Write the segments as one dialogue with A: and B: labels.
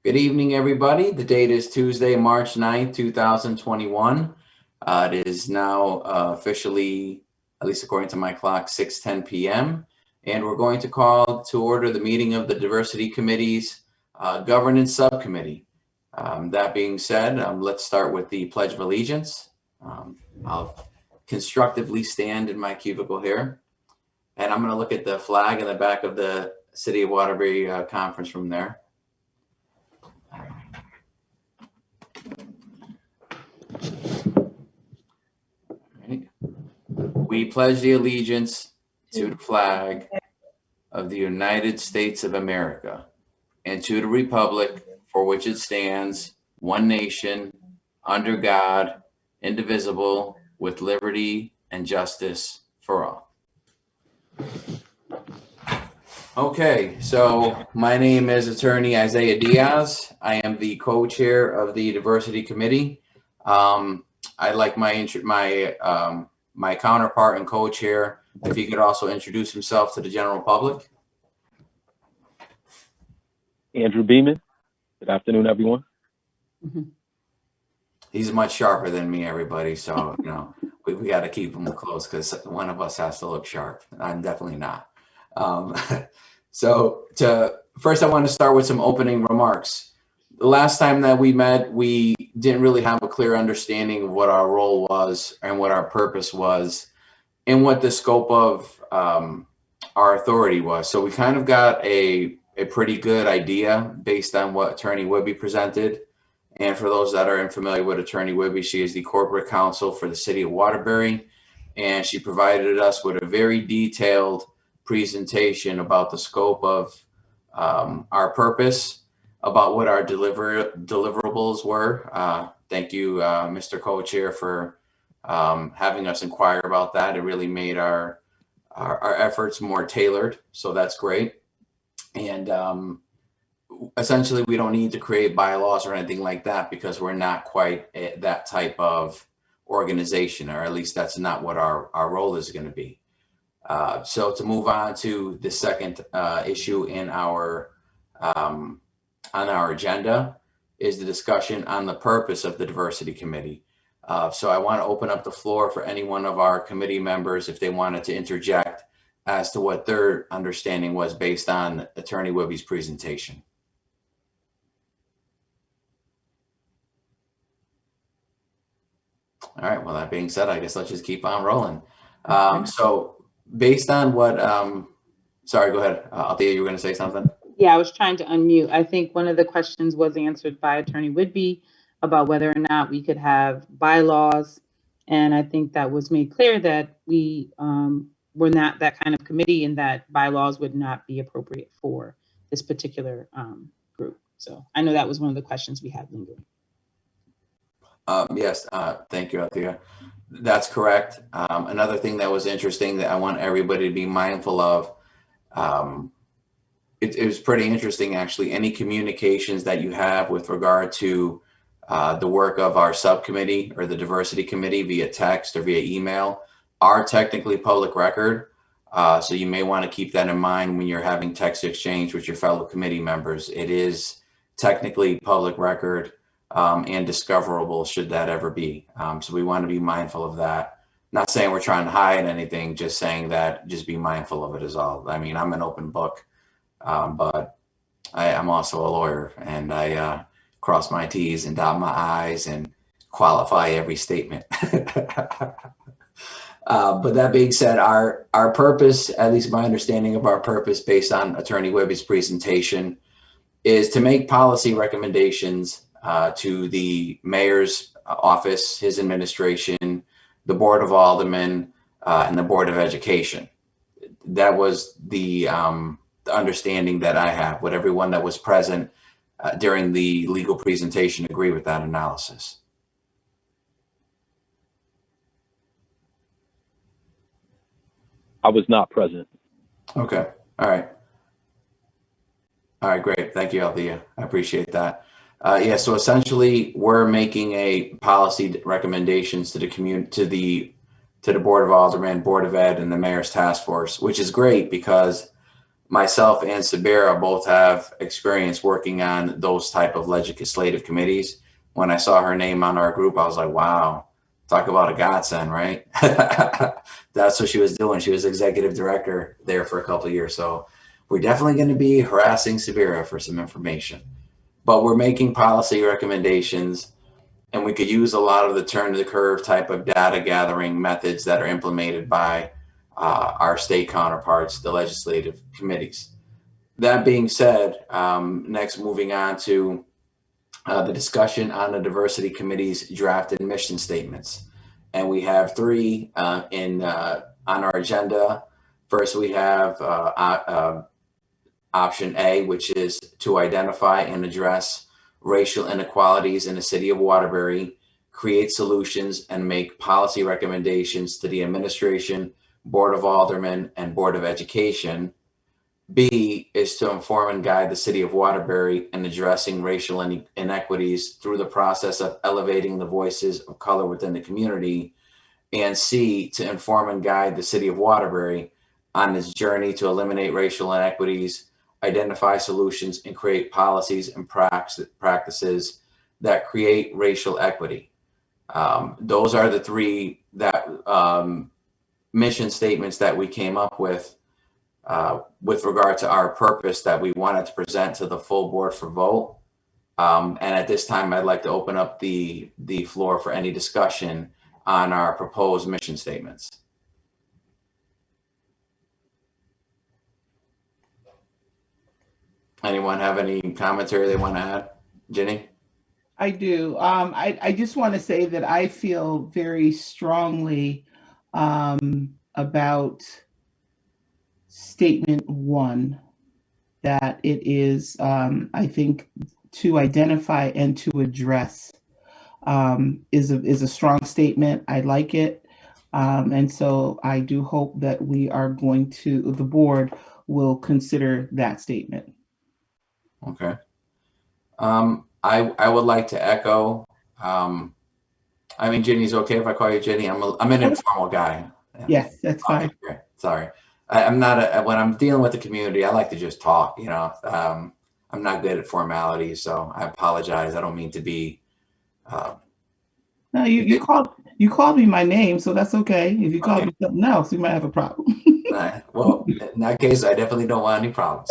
A: Good evening, everybody. The date is Tuesday, March 9th, 2021. It is now officially, at least according to my clock, 6:10 p.m. And we're going to call to order the meeting of the Diversity Committee's Governance Subcommittee. That being said, let's start with the Pledge of Allegiance. I'll constructively stand in my cubicle here. And I'm going to look at the flag in the back of the City of Waterbury conference room there. Right. We pledge the allegiance to the flag of the United States of America and to the republic for which it stands, one nation, under God, indivisible, with liberty and justice for all. Okay, so my name is Attorney Isaiah Diaz. I am the co-chair of the Diversity Committee. I'd like my counterpart and co-chair, if he could also introduce himself to the general public.
B: Andrew Beeman. Good afternoon, everyone.
A: He's much sharper than me, everybody. So, we got to keep him close because one of us has to look sharp. I'm definitely not. First, I want to start with some opening remarks. The last time that we met, we didn't really have a clear understanding of what our role was and what our purpose was and what the scope of our authority was. So we kind of got a pretty good idea based on what Attorney Whibby presented. And for those that are unfamiliar with Attorney Whibby, she is the corporate counsel for the City of Waterbury. And she provided us with a very detailed presentation about the scope of our purpose, about what our deliverables were. Thank you, Mr. Co-Chair, for having us inquire about that. It really made our efforts more tailored, so that's great. And essentially, we don't need to create bylaws or anything like that because we're not quite that type of organization, or at least that's not what our role is going to be. So to move on to the second issue in on our agenda is the discussion on the purpose of the Diversity Committee. So I want to open up the floor for any one of our committee members if they wanted to interject as to what their understanding was based on Attorney Whibby's presentation. All right, well, that being said, I guess let's just keep on rolling. So based on what, sorry, go ahead. Althea, you were going to say something?
C: Yeah, I was trying to unmute. I think one of the questions was answered by Attorney Whibby about whether or not we could have bylaws. And I think that was made clear that we were not that kind of committee and that bylaws would not be appropriate for this particular group. So I know that was one of the questions we had lingering.
A: Yes, thank you, Althea. That's correct. Another thing that was interesting that I want everybody to be mindful of, it was pretty interesting, actually. Any communications that you have with regard to the work of our subcommittee or the diversity committee via text or via email are technically public record. So you may want to keep that in mind when you're having text exchange with your fellow committee members. It is technically public record and discoverable should that ever be. So we want to be mindful of that. Not saying we're trying to hide anything, just saying that just be mindful of it is all. I mean, I'm an open book, but I'm also a lawyer and I cross my T's and dot my I's and qualify every statement. But that being said, our purpose, at least my understanding of our purpose based on Attorney Whibby's presentation, is to make policy recommendations to the mayor's office, his administration, the Board of Aldermen, and the Board of Education. That was the understanding that I have. Would everyone that was present during the legal presentation agree with that analysis?
B: I was not present.
A: Okay. All right. All right, great. Thank you, Althea. I appreciate that. Yeah, so essentially we're making a policy recommendations to the community, to the Board of Aldermen, Board of Ed, and the Mayor's Task Force, which is great because myself and Sabira both have experience working on those type of legislative committees. When I saw her name on our group, I was like, wow, talk about a godsend, right? That's what she was doing. She was executive director there for a couple of years. So we're definitely going to be harassing Sabira for some information, but we're making policy recommendations, and we could use a lot of the turn to the curve type of data gathering methods that are implemented by our state counterparts, the legislative committees. That being said, next moving on to the discussion on the diversity committee's drafted mission statements. And we have three on our agenda. First, we have option A, which is to identify and address racial inequalities in the city of Waterbury, create solutions, and make policy recommendations to the administration, Board of Aldermen, and Board of Education. B is to inform and guide the city of Waterbury in addressing racial inequities through the process of elevating the voices of color within the community. And C, to inform and guide the city of Waterbury on its journey to eliminate racial inequities, identify solutions, and create policies and practices that create racial equity. Those are the three that mission statements that we came up with regard to our purpose that we wanted to present to the full board for vote. And at this time, I'd like to open up the floor for any discussion on our proposed mission statements. Anyone have any commentary they want to add? Jenny?
D: I do. I just want to say that I feel very strongly about statement 1, that it is, I think, to identify and to address is a strong statement. I like it. And so I do hope that the board will consider that statement.
A: Okay. I would like to echo, I mean, Jenny's okay if I call you Jenny? I'm an informal guy.
D: Yes, that's fine.
A: Okay, great. Sorry. I'm not when I'm dealing with the community, I like to just talk, you know. I'm not good at formalities, so I apologize. I don't mean to be.
D: No, you called me my name, so that's okay. If you called me something else, we might have a problem.
A: Well, in that case, I definitely don't want any problems.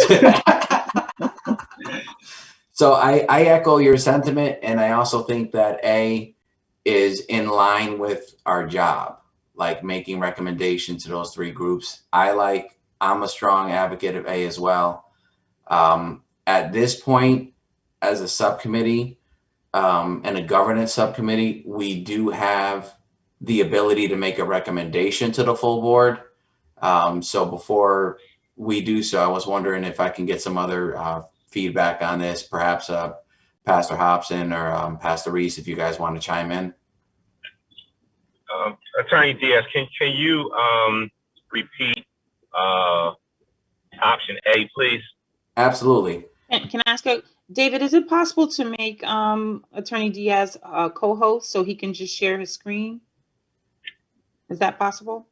A: So I echo your sentiment, and I also think that A is in line with our job, like making recommendations to those three groups. I'm a strong advocate of A as well. At this point, as a subcommittee and a governance subcommittee, we do have the ability to make a recommendation to the full board. So before we do so, I was wondering if I can get some other feedback on this, perhaps Pastor Hobson or Pastor Reese, if you guys want to chime in.
E: Attorney Diaz, can you repeat option A, please?
A: Absolutely.
C: Can I ask David, is it possible to make Attorney Diaz a co-host so he can just share his screen? Is that possible?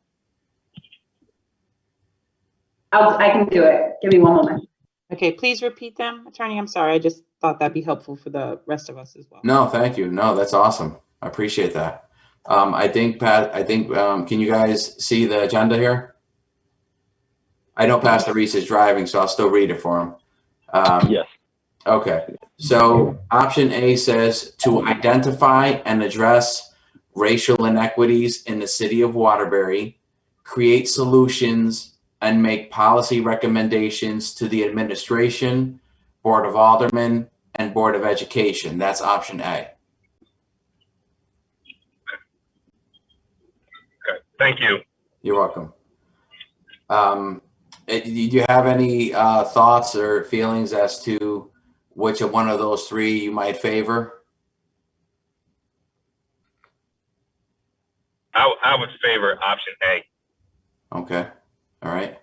F: I can do it. Give me one moment.
C: Okay, please repeat them, Attorney. I'm sorry. I just thought that'd be helpful for the rest of us as well.
A: No, thank you. No, that's awesome. I appreciate that. I think, can you guys see the agenda here? I know Pastor Reese is driving, so I'll still read it for him.
B: Yes.
A: Okay. So option A says to identify and address racial inequities in the city of Waterbury, create solutions, and make policy recommendations to the administration, Board of Aldermen, and Board of Education. That's option A.
E: Okay, thank you.
A: You're welcome. Do you have any thoughts or feelings as to which of one of those three you might favor?
E: I would favor option A.
A: Okay. All right.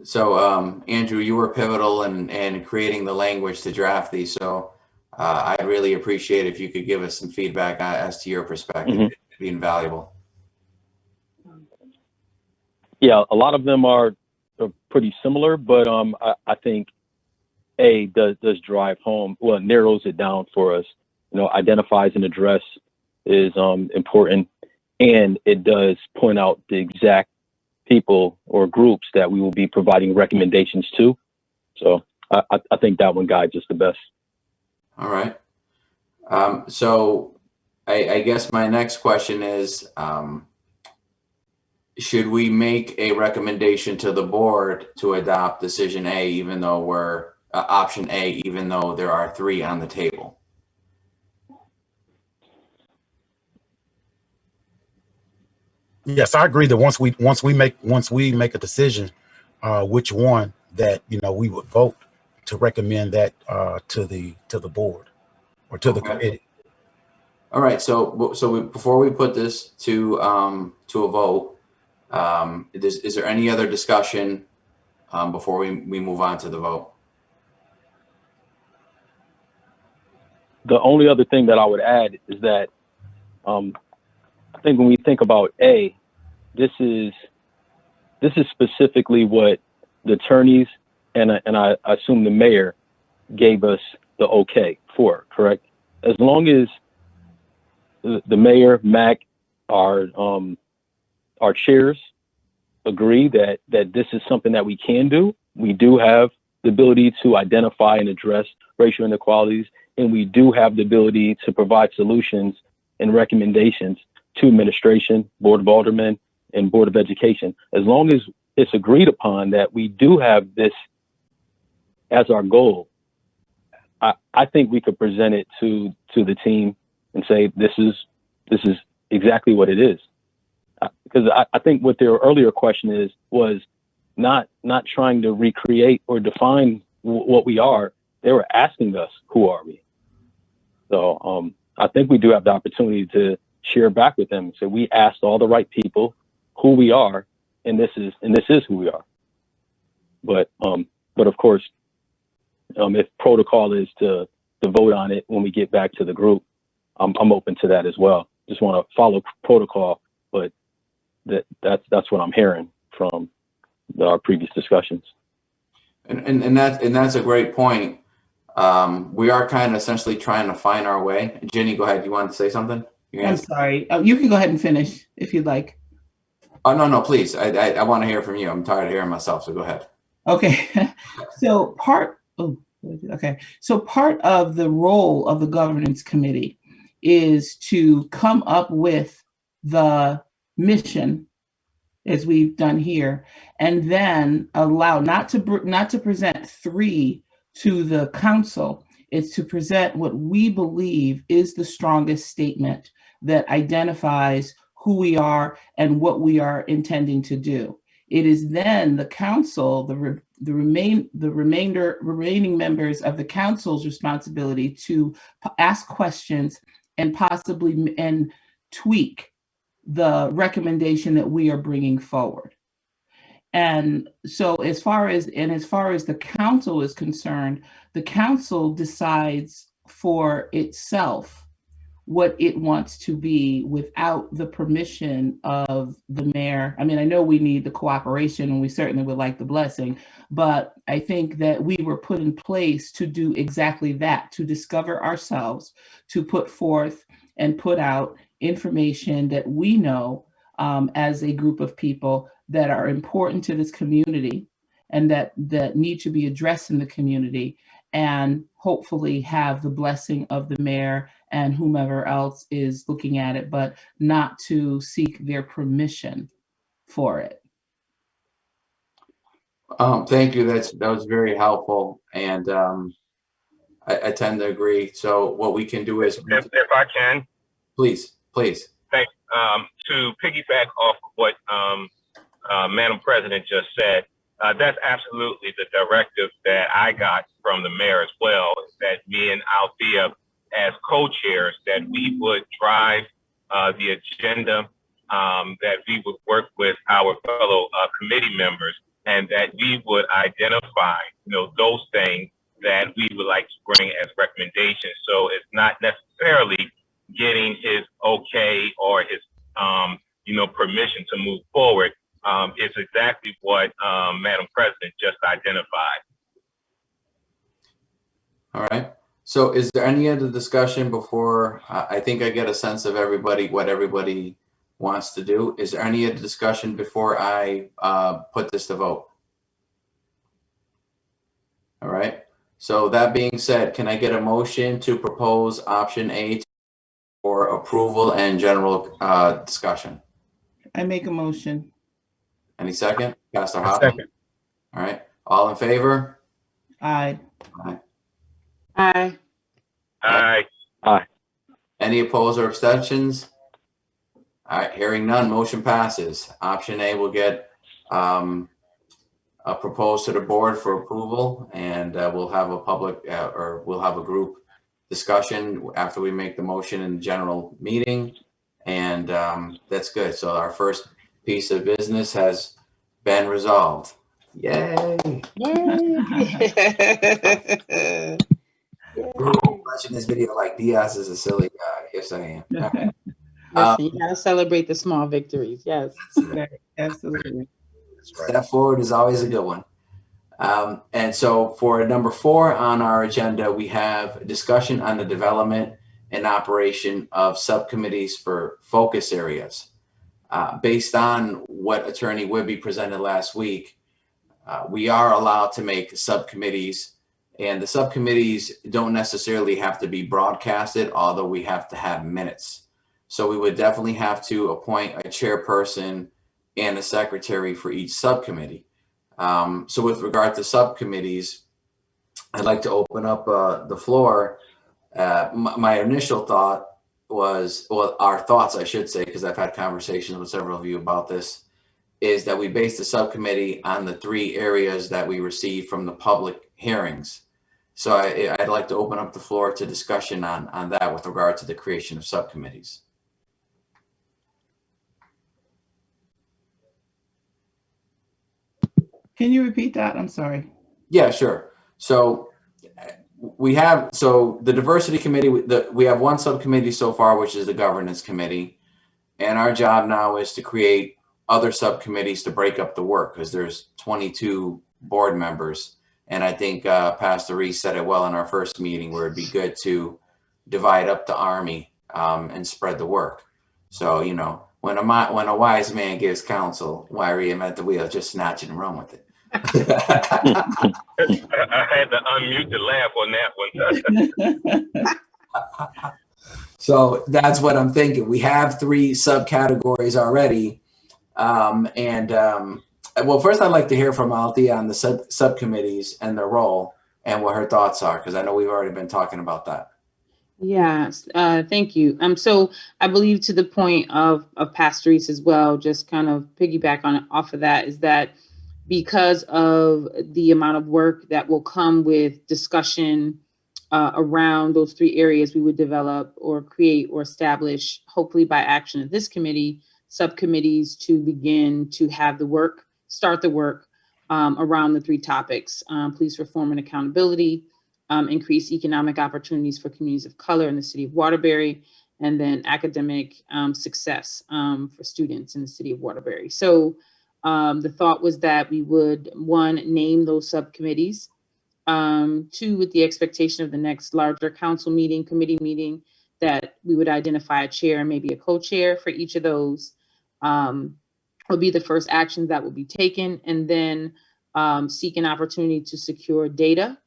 A: So Andrew, you were pivotal in creating the language to draft these. So I'd really appreciate if you could give us some feedback as to your perspective. It'd be invaluable.
B: Yeah, a lot of them are pretty similar, but I think A does drive home, well, narrows it down for us. You know, identifies an address is important, and it does point out the exact people or groups that we will be providing recommendations to. So I think that one guides us the best.
A: All right. So I guess my next question is, should we make a recommendation to the board to adopt decision A, even though we're option A, even though there are 3 on the table?
G: Yes, I agree that once we make a decision, which one that we would vote to recommend that to the board or to the committee.
A: All right. So before we put this to a vote, is there any other discussion before we move on to the vote?
B: The only other thing that I would add is that I think when we think about A, this is specifically what the attorneys and I assume the mayor gave us the okay for, correct? As long as the mayor, Mac, our chairs agree that this is something that we can do, we do have the ability to identify and address racial inequalities, and we do have the ability to provide solutions and recommendations to administration, Board of Aldermen, and Board of Education. As long as it's agreed upon that we do have this as our goal, I think we could present it to the team and say, this is exactly what it is. Because I think what their earlier question was not trying to recreate or define what we are. They were asking us, who are we? So I think we do have the opportunity to share back with them. So we asked all the right people who we are, and this is who we are. But of course, if protocol is to vote on it when we get back to the group, I'm open to that as well. Just want to follow protocol, but that's what I'm hearing from our previous discussions.
A: And that's a great point. We are kind of essentially trying to find our way. Jenny, go ahead. You wanted to say something?
D: I'm sorry. You can go ahead and finish if you'd like.
A: Oh, no, please. I want to hear from you. I'm tired of hearing myself, so go ahead.
D: Okay. So part of the role of the governance committee is to come up with the mission, as we've done here, and then allow not to present 3 to the council. It's to present what we believe is the strongest statement that identifies who we are and what we are intending to do. It is then the council, the remaining members of the council's responsibility to ask questions and possibly tweak the recommendation that we are bringing forward. And so as far as the council is concerned, the council decides for itself what it wants to be without the permission of the mayor. I mean, I know we need the cooperation and we certainly would like the blessing, but I think that we were put in place to do exactly that, to discover ourselves, to put forth and put out information that we know as a group of people that are important to this community and that need to be addressed in the community, and hopefully have the blessing of the mayor and whomever else is looking at it, but not to seek their permission for it.
A: Thank you. That was very helpful, and I tend to agree. So what we can do is,
E: If I can,
A: please.
E: thank, to piggyback off of what Madam President just said, that's absolutely the directive that I got from the mayor as well, that me and Althea as co-chairs, that we would drive the agenda, that we would work with our fellow committee members, and that we would identify, those things that we would like to bring as recommendations. So it's not necessarily getting his okay or his, permission to move forward, is exactly what Madam President just identified.
A: All right. So is there any other discussion before, I think I get a sense of what everybody wants to do. Is there any other discussion before I put this to vote? All right. So that being said, can I get a motion to propose option A for approval and general discussion?
D: I make a motion.
A: Any second? Pastor
G: A
A: Hoppen?
G: second.
A: All right. All in favor?
D: Aye.
C: Aye.
E: Aye.
A: Any opposed or abstentions? All right, hearing none, motion passes. Option A will get proposed to the board for approval, and we'll have a public or we'll have a group discussion after we make the motion in the general meeting, and that's good. So our first piece of business has been resolved. Yay!
C: Yay.
A: Watching this video like Diaz is a silly guy. Yes, I am. All right.
C: Listen, you gotta celebrate the small victories. Yes.
D: Absolutely.
A: Step forward is always a good one. And so for number 4 on our agenda, we have a discussion on the development and operation of subcommittees for focus areas. Based on what Attorney Whibby presented last week, we are allowed to make subcommittees, and the subcommittees don't necessarily have to be broadcasted, although we have to have minutes. So we would definitely have to appoint a chairperson and a secretary for each subcommittee. So with regard to subcommittees, I'd like to open up the floor. My initial thought was, well, our thoughts, I should say, because I've had conversations with several of you about this, is that we base the subcommittee on the 3 areas that we received from the public hearings. So I'd like to open up the floor to discussion on that with regard to the creation of subcommittees.
D: Can you repeat that? I'm sorry.
A: Yeah, sure. So the diversity committee, we have one subcommittee so far, which is the governance committee. And our job now is to create other subcommittees to break up the work, because there's 22 board members. And I think Pastor Reese said it well in our first meeting, where it'd be good to divide up the army and spread the work. So, you know, when a wise man gives counsel, why reinvent the wheel? Just snatch it and run with it.
E: I had to unmute the laugh on that one.
A: So that's what I'm thinking. We have 3 subcategories already. Well, first I'd like to hear from Althea on the subcommittees and their role and what her thoughts are, because I know we've already been talking about that.
C: Yes, thank you. So I believe to the point of Pastor Reese as well, just kind of piggyback off of that, is that because of the amount of work that will come with discussion around those 3 areas, we would develop or create or establish, hopefully by action of this committee, subcommittees to begin to have start the work around the 3 topics: police reform and accountability, increase economic opportunities for communities of color in the city of Waterbury, and then academic success for students in the city of Waterbury. So the thought was that we would, 1, name those subcommittees, 2, with the expectation of the next larger committee meeting, that we would identify a chair and maybe a co-chair for each of those. Will be the first actions that will be taken, and then seek an opportunity to secure data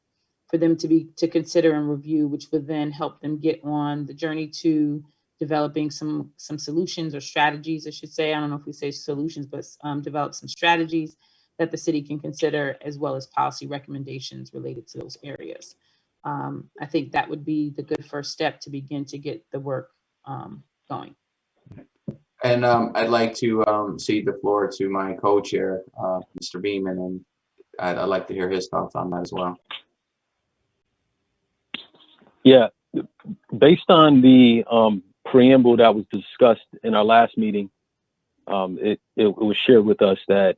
C: for them to consider and review, which would then help them get on the journey to developing some solutions or strategies, I should say. I don't know if we say solutions, but develop some strategies that the city can consider, as well as policy recommendations related to those areas. I think that would be the good first step to begin to get the work going.
A: And I'd like to cede the floor to my co-chair, Mr. Beeman, and I'd like to hear his thoughts on that as well.
B: Yeah, based on the preamble that was discussed in our last meeting, it was shared with us that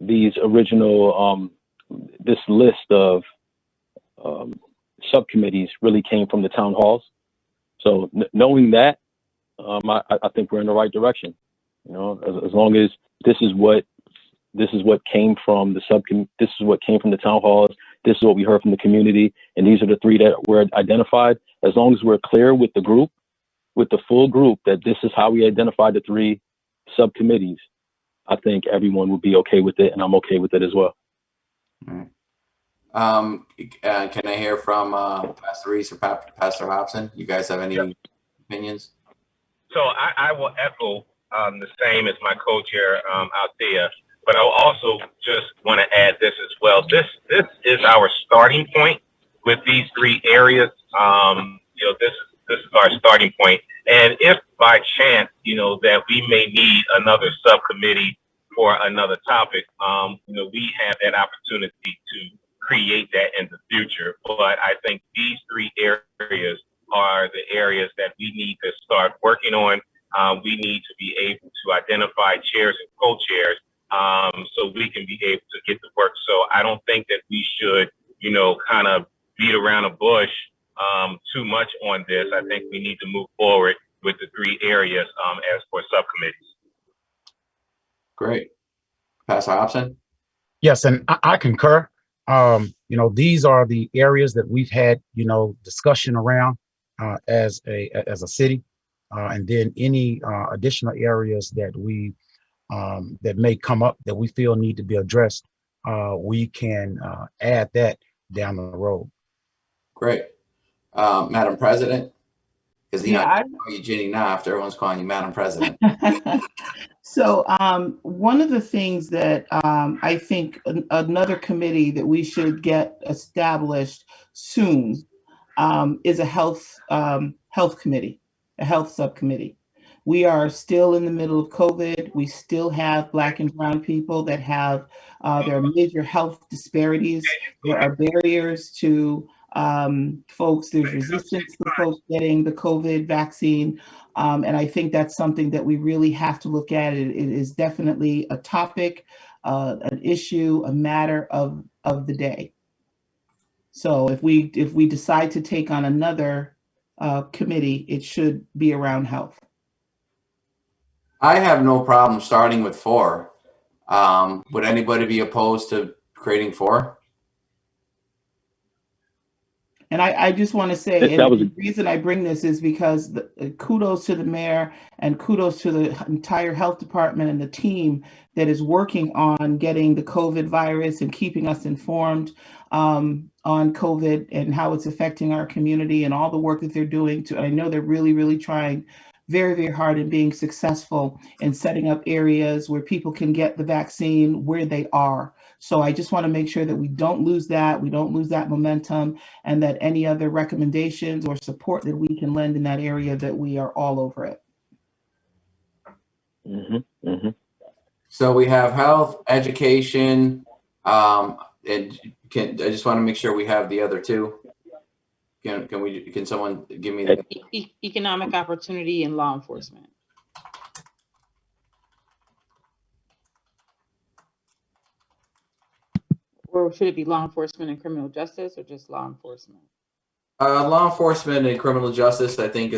B: these original, this list of subcommittees really came from the town halls. So knowing that, I think we're in the right direction. You know, as long as this is what this is what came from the subcommittee, this is what came from the town halls, this is what we heard from the community, and these are the 3 that were identified. As long as we're clear with the group, with the full group, that this is how we identified the 3 subcommittees, I think everyone will be okay with it, and I'm okay with it as well.
A: All right. Can I hear from Pastor Reese or Pastor Hobson? You guys have any opinions?
E: So I will echo the same as my co-chair Althea, but I'll also just want to add this as well. This is our starting point with these 3 areas. This is our starting point. And if by chance, that we may need another subcommittee for another topic, we have that opportunity to create that in the future. But I think these 3 areas are the areas that we need to start working on. We need to be able to identify chairs and co-chairs so we can be able to get to work. So I don't think that we should, kind of beat around a bush too much on this. I think we need to move forward with the 3 areas as for subcommittees.
A: Great. Pastor Hobson?
G: Yes, and I concur. These are the areas that we've had, discussion around as a city, and then any additional areas that we that may come up that we feel need to be addressed, we can add that down the road.
A: Great. Madam President? Because
D: Yeah,
A: I call you Ginny now after everyone's calling you Madam President.
D: So one of the things that I think another committee that we should get established soon is a health committee, a health subcommittee. We are still in the middle of COVID. We still have Black and brown people that have there are major health disparities. There are barriers to folks. There's resistance to folks getting the COVID vaccine. And I think that's something that we really have to look at. It is definitely a topic, an issue, a matter of the day. So if we decide to take on another committee, it should be around health.
A: I have no problem starting with 4. Would anybody be opposed to creating 4?
D: And I just want to say, and the reason I bring this is because kudos to the mayor and kudos to the entire health department and the team that is working on getting the COVID virus and keeping us informed on COVID and how it's affecting our community and all the work that they're doing. I know they're really, really trying very, very hard in being successful in setting up areas where people can get the vaccine where they are. So I just want to make sure that we don't lose that, momentum, and that any other recommendations or support that we can lend in that area, that we are all over it.
B: Mm-hmm, mm-hmm.
A: So we have health, education, and I just want to make sure we have the other 2. Can someone give me the
C: Economic opportunity and law enforcement? Or should it be law enforcement and criminal justice, or just law enforcement?
A: Law enforcement and criminal justice, I think,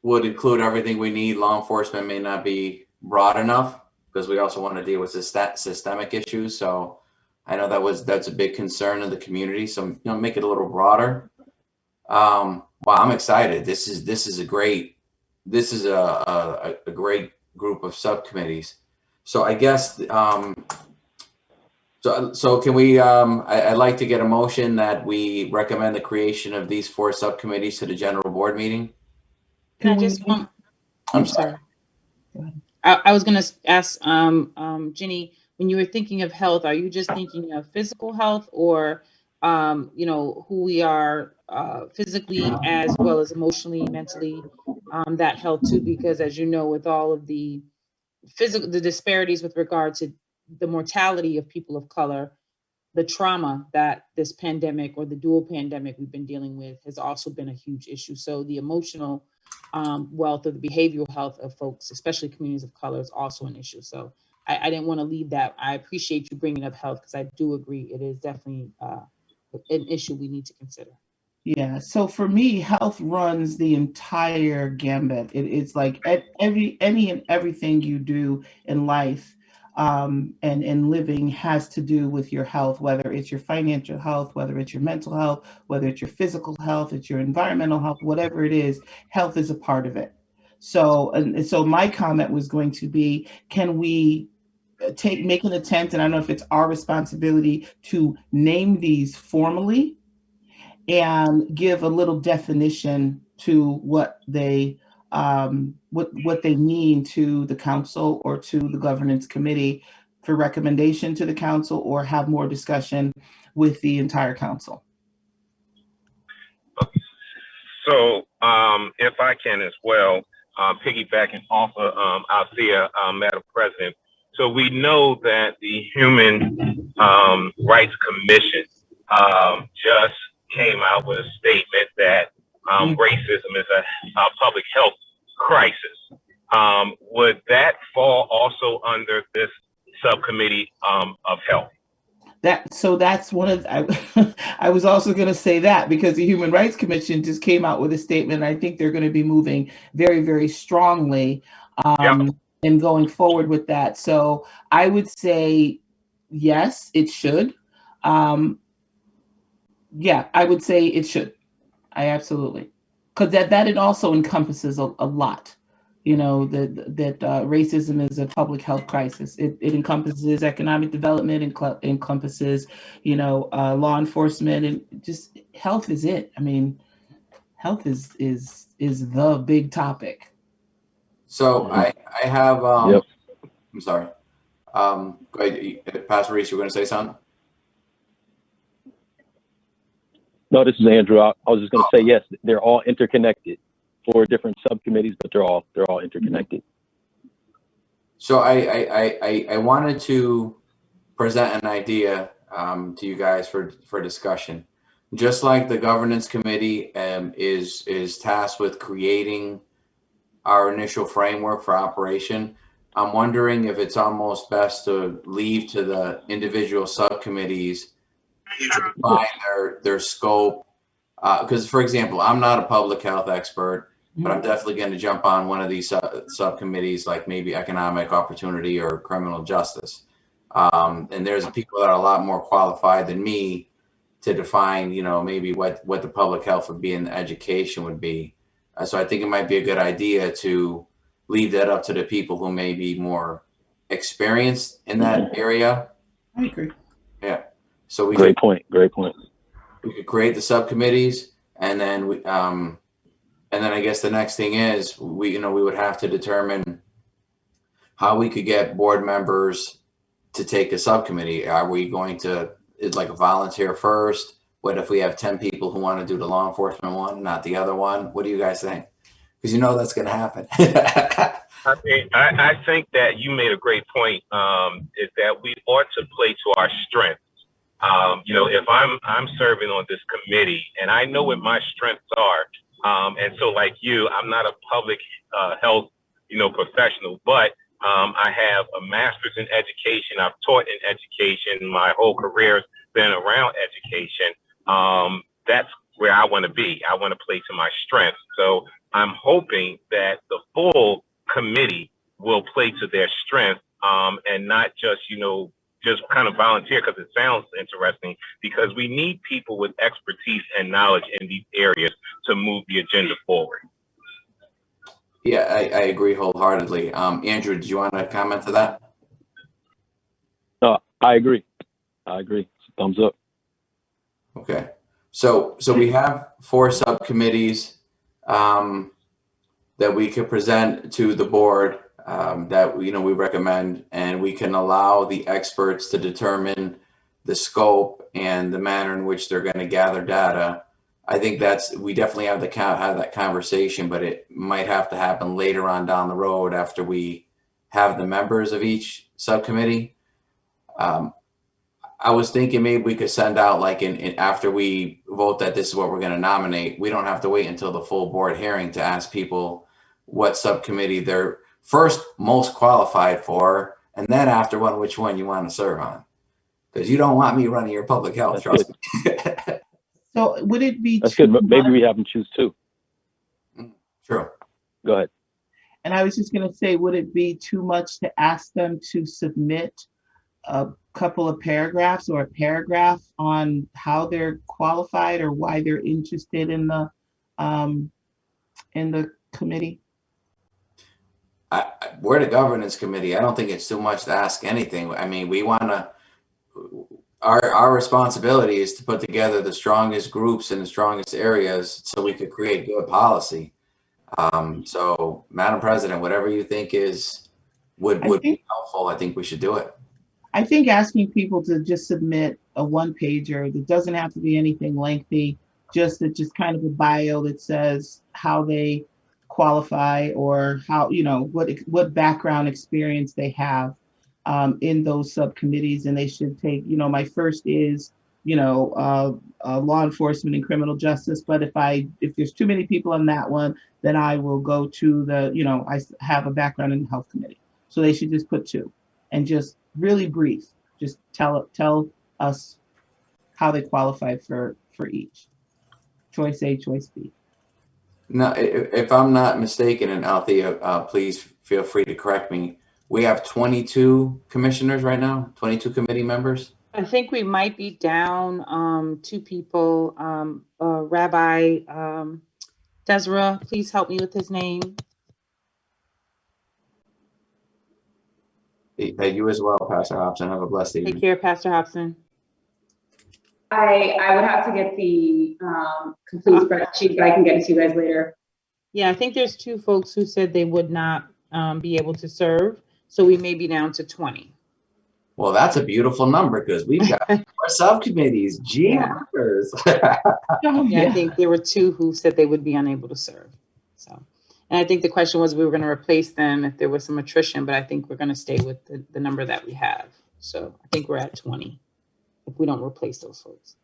A: would include everything we need. Law enforcement may not be broad enough because we also want to deal with systemic issues. So I know that's a big concern of the community. So make it a little broader. Wow, I'm excited. This is a great group of subcommittees. So I guess so can we? I'd like to get a motion that we recommend the creation of these 4 subcommittees to the general board meeting.
C: Can I just?
A: I'm sorry.
C: I was going to ask Ginny, when you were thinking of health, are you just thinking of physical health, or who we are physically as well as emotionally, mentally, that health too? Because as you know, with all of the disparities with regard to the mortality of people of color, the trauma that this pandemic or the dual pandemic we've been dealing with has also been a huge issue. So the emotional wealth or the behavioral health of folks, especially communities of color, is also an issue. So I didn't want to leave that. I appreciate you bringing up health because I do agree it is definitely an issue we need to consider.
D: Yeah, so for me, health runs the entire gambit. It's like any and everything you do in life and living has to do with your health, whether it's your financial health, whether it's your mental health, whether it's your physical health, it's your environmental health, whatever it is, health is a part of it. So, and so my comment was going to be, can we make an attempt, and I don't know if it's our responsibility to name these formally and give a little definition to what they what they mean to the council or to the governance committee for recommendation to the council, or have more discussion with the entire council.
E: So, if I can as well, piggybacking off of Althea, Madam President. So we know that the Human Rights Commission just came out with a statement that racism is a public health crisis. Would that fall also under this subcommittee of health?
D: That's one of I was also going to say that, because the Human Rights Commission just came out with a statement. I think they're going to be moving very, very strongly in going forward with that. So I would say yes, it should. Yeah, I would say it should. I absolutely, because that it also encompasses a lot. You know, that racism is a public health crisis. It encompasses economic development, encompasses, you know, law enforcement, and just health is it. I mean, health is the big topic.
A: So I have,
B: Yep.
A: I'm sorry. Go ahead, Pastor Reese, you were going to say something?
B: No, this is Andrew. I was just going to say, yes, they're all interconnected. 4 different subcommittees, but they're all interconnected.
A: So I wanted to present an idea to you guys for discussion. Just like the governance committee is tasked with creating our initial framework for operation, I'm wondering if it's almost best to leave to the individual subcommittees to define their scope. Because, for example, I'm not a public health expert, but I'm definitely going to jump on one of these subcommittees, like maybe economic opportunity or criminal justice. And there's people that are a lot more qualified than me to define, you know, maybe what the public health would be and the education would be. So I think it might be a good idea to leave that up to the people who may be more experienced in that area.
D: I agree.
A: Yeah. So we
B: Great point.
A: We could create the subcommittees, and then and then I guess the next thing is we would have to determine how we could get board members to take a subcommittee. Are we going to, it's like a volunteer first? What if we have 10 people who want to do the law enforcement one, not the other one? What do you guys think? Because you know that's going to happen.
E: I think that you made a great point. Is that we ought to play to our strengths. You know, if I'm serving on this committee and I know what my strengths are, and so like you, I'm not a public health, professional, but I have a master's in education. I've taught in education. My whole career's been around education. That's where I want to be. I want to play to my strengths. So I'm hoping that the full committee will play to their strength, and not just, just kind of volunteer because it sounds interesting, because we need people with expertise and knowledge in these areas to move the agenda forward.
A: Yeah, I agree wholeheartedly. Andrew, did you want to comment to that?
B: No, I agree. Thumbs up.
A: Okay. So we have 4 subcommittees that we could present to the board that we recommend, and we can allow the experts to determine the scope and the manner in which they're going to gather data. I think we definitely have that conversation, but it might have to happen later on down the road after we have the members of each subcommittee. I was thinking maybe we could send out, like, after we vote that this is what we're going to nominate, we don't have to wait until the full board hearing to ask people what subcommittee they're first most qualified for, and then after which one you want to serve on. Because you don't want me running your public health, trust me.
D: So would it be?
B: That's good. Maybe we have them choose 2.
A: True.
B: Go ahead.
D: And I was just going to say, would it be too much to ask them to submit a couple of paragraphs or a paragraph on how they're qualified or why they're interested in the committee?
A: We're the governance committee. I don't think it's too much to ask anything. I mean, we want to, our responsibility is to put together the strongest groups in the strongest areas so we could create good policy. So Madam President, whatever you think would be helpful, I think we should do it.
D: I think asking people to just submit a one pager that doesn't have to be anything lengthy, just kind of a bio that says how they qualify or how, what background experience they have in those subcommittees. And they should take, my first is, law enforcement and criminal justice. But if there's too many people on that one, then I will go to I have a background in the health committee. So they should just put 2 and just really brief. Just tell us how they qualified for each. Choice A, choice B.
A: Now, if I'm not mistaken, and Althea, please feel free to correct me, we have 22 commissioners right now, 22 committee members.
C: I think we might be down 2 people. Rabbi Desra, please help me with his name.
A: Hey, you as well, Pastor Hobson. Have a blessed evening.
C: Take care, Pastor Hobson.
F: I would have to get the complete spreadsheet, but I can get it to you guys later.
C: Yeah, I think there's 2 folks who said they would not be able to serve. So we may be down to 20.
A: Well, that's a beautiful number because we've got more subcommittees. Gee,
C: Yeah. Yeah, I think there were 2 who said they would be unable to serve. So, and I think the question was we were going to replace them if there was some attrition, but I think we're going to stay with the number that we have. So I think we're at 20 if we don't replace those folks.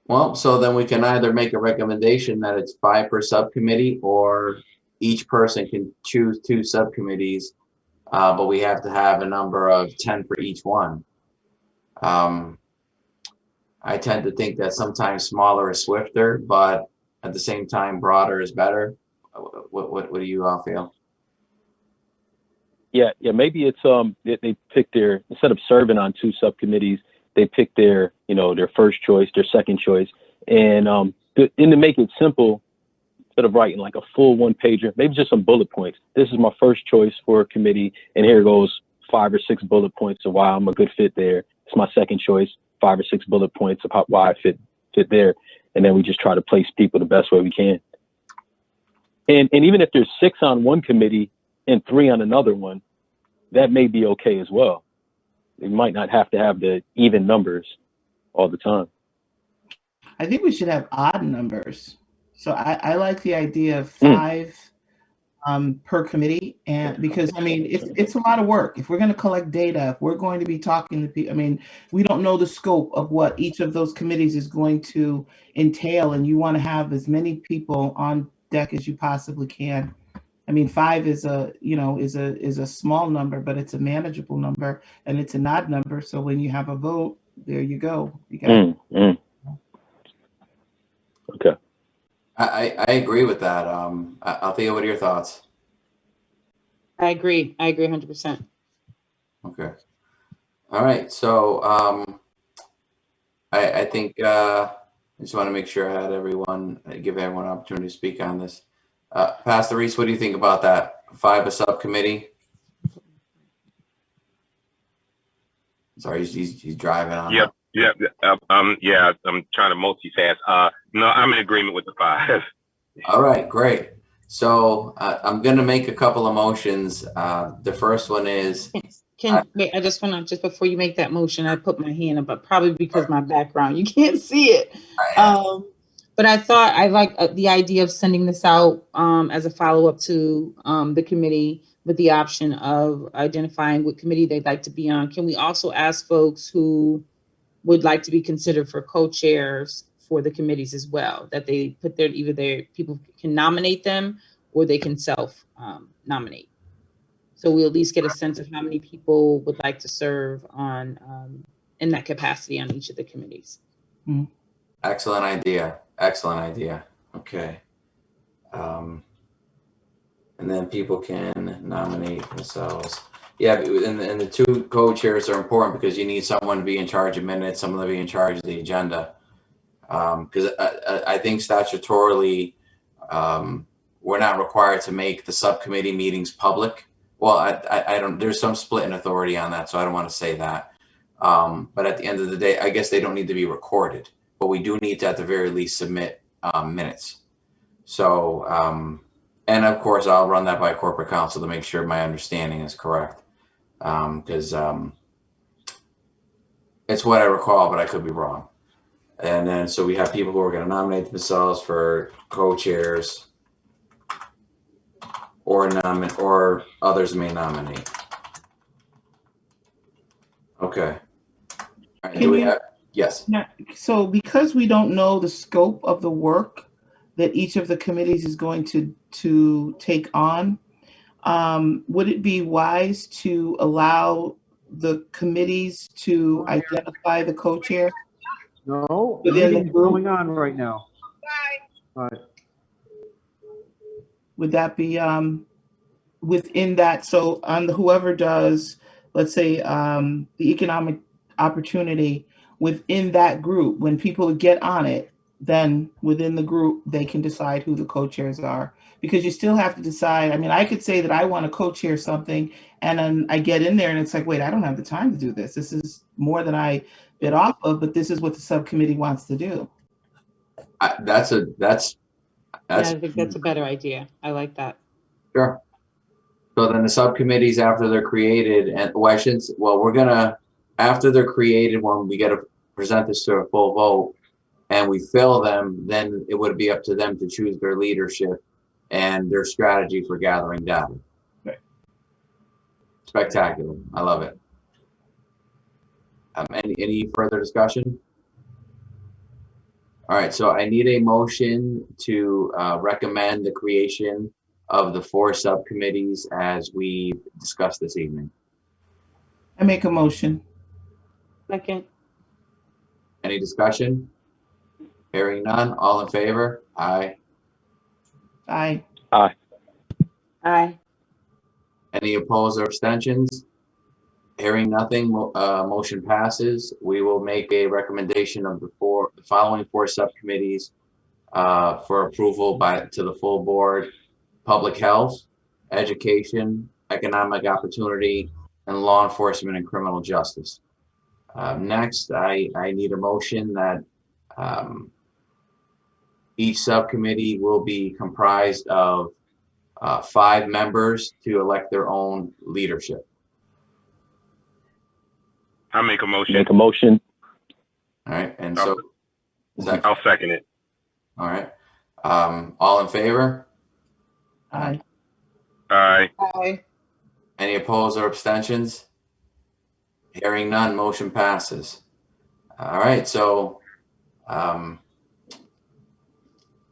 A: Well, so then we can either make a recommendation that it's 5 per subcommittee, or each person can choose 2 subcommittees, but we have to have a number of 10 for each one. I tend to think that sometimes smaller is swifter, but at the same time, broader is better. What do you all feel?
B: Yeah, maybe it's they pick their, instead of serving on 2 subcommittees, they pick their their first choice, their second choice, and to make it simple, instead of writing like a full 1 pager, maybe just some bullet points. This is my first choice for a committee, and here goes 5 or 6 bullet points of why I'm a good fit there. It's my second choice, 5 or 6 bullet points of why I fit there, and then we just try to place people the best way we can. And even if there's 6 on one committee and 3 on another one, that may be okay as well. You might not have to have the even numbers all the time.
D: I think we should have odd numbers. So I like the idea of 5 per committee, and because it's a lot of work. If we're going to collect data, if we're going to be talking to people, we don't know the scope of what each of those committees is going to entail, and you want to have as many people on deck as you possibly can. 5 is a small number, but it's a manageable number, and it's an odd number. So when you have a vote, there you go.
B: Okay.
A: I agree with that. Althea, what are your thoughts?
C: I agree 100%.
A: Okay. All right. So I think I just want to make sure I had give everyone an opportunity to speak on this. Pastor Reese, what do you think about that? 5 a subcommittee? Sorry, he's driving on.
E: Yep. Yeah, I'm trying to multitask. No, I'm in agreement with the 5.
A: All right, great. So I'm going to make a couple of motions. The first one is.
C: Wait, I just want to, just before you make that motion, I put my hand up, but probably because my background, you can't see it. But I thought I like the idea of sending this out as a follow-up to the committee with the option of identifying what committee they'd like to be on. Can we also ask folks who would like to be considered for co-chairs for the committees as well, that they put either their people can nominate them or they can self nominate. So we'll at least get a sense of how many people would like to serve on in that capacity on each of the committees.
A: Excellent idea. Okay. And then people can nominate themselves. Yeah, and the two co-chairs are important because you need someone to be in charge of minutes, someone to be in charge of the agenda. Because I think statutorily, we're not required to make the subcommittee meetings public. Well, I don't, there's some split in authority on that, so I don't want to say that. But at the end of the day, I guess they don't need to be recorded, but we do need to at the very least submit minutes. So, and of course, I'll run that by corporate counsel to make sure my understanding is correct. Because it's what I recall, but I could be wrong. And then, so we have people who are going to nominate themselves for co-chairs, or others may nominate. Okay. All right, do we have? Yes.
D: So because we don't know the scope of the work that each of the committees is going to take on, would it be wise to allow the committees to identify the co-chair?
H: No,
D: Within the
H: meeting's
D: group?
H: going on right now. All right.
D: Would that be within that? So on whoever does, let's say, the economic opportunity within that group, when people get on it, then within the group, they can decide who the co-chairs are. Because you still have to decide. I mean, I could say that I want to co-chair something, and then I get in there and it's like, wait, I don't have the time to do this. This is more than I bit off of, but this is what the subcommittee wants to do.
A: That's
C: Yeah, I think that's a better idea. I like that.
A: sure. So then the subcommittees, after they're created, and we're gonna, after they're created, when we get to present this to a full vote and we fill them, then it would be up to them to choose their leadership and their strategy for gathering data.
D: Right.
A: Spectacular. I love it. Any further discussion? All right, so I need a motion to recommend the creation of the 4 subcommittees as we discussed this evening.
D: I make a motion.
C: Second.
A: Any discussion? Hearing none, all in favor? Aye.
D: Aye.
B: Aye.
C: Aye.
A: Any opposed or abstentions? Hearing nothing, motion passes. We will make a recommendation of the following 4 subcommittees for approval to the full board: public health, education, economic opportunity, and law enforcement and criminal justice. Next, I need a motion that each subcommittee will be comprised of 5 members to elect their own leadership.
E: I make a motion.
B: Make a motion.
A: All right, and so
E: I'll second it.
A: all right. All in favor?
D: Aye.
E: Aye.
C: Aye.
A: Any opposed or abstentions? Hearing none, motion passes. All right, so I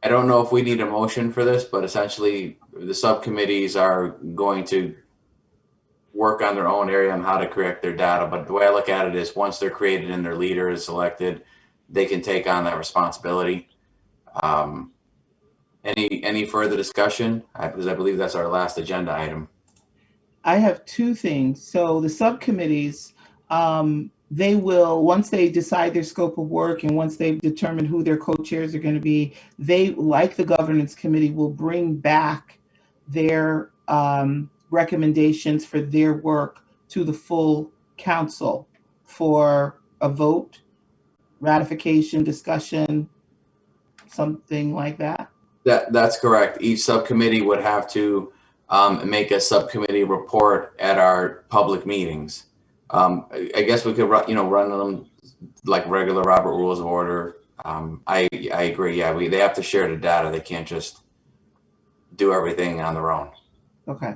A: don't know if we need a motion for this, but essentially the subcommittees are going to work on their own area on how to correct their data. But the way I look at it is once they're created and their leader is selected, they can take on that responsibility. Any further discussion? Because I believe that's our last agenda item.
D: I have 2 things. So the subcommittees, they will, once they decide their scope of work and once they've determined who their co-chairs are going to be, they, like the governance committee, will bring back their recommendations for their work to the full council for a vote, ratification, discussion, something like that.
A: That's correct. Each subcommittee would have to make a subcommittee report at our public meetings. I guess we could run them like regular Robert Rules of Order. I agree. Yeah, they have to share the data. They can't just do everything on their own.
D: Okay.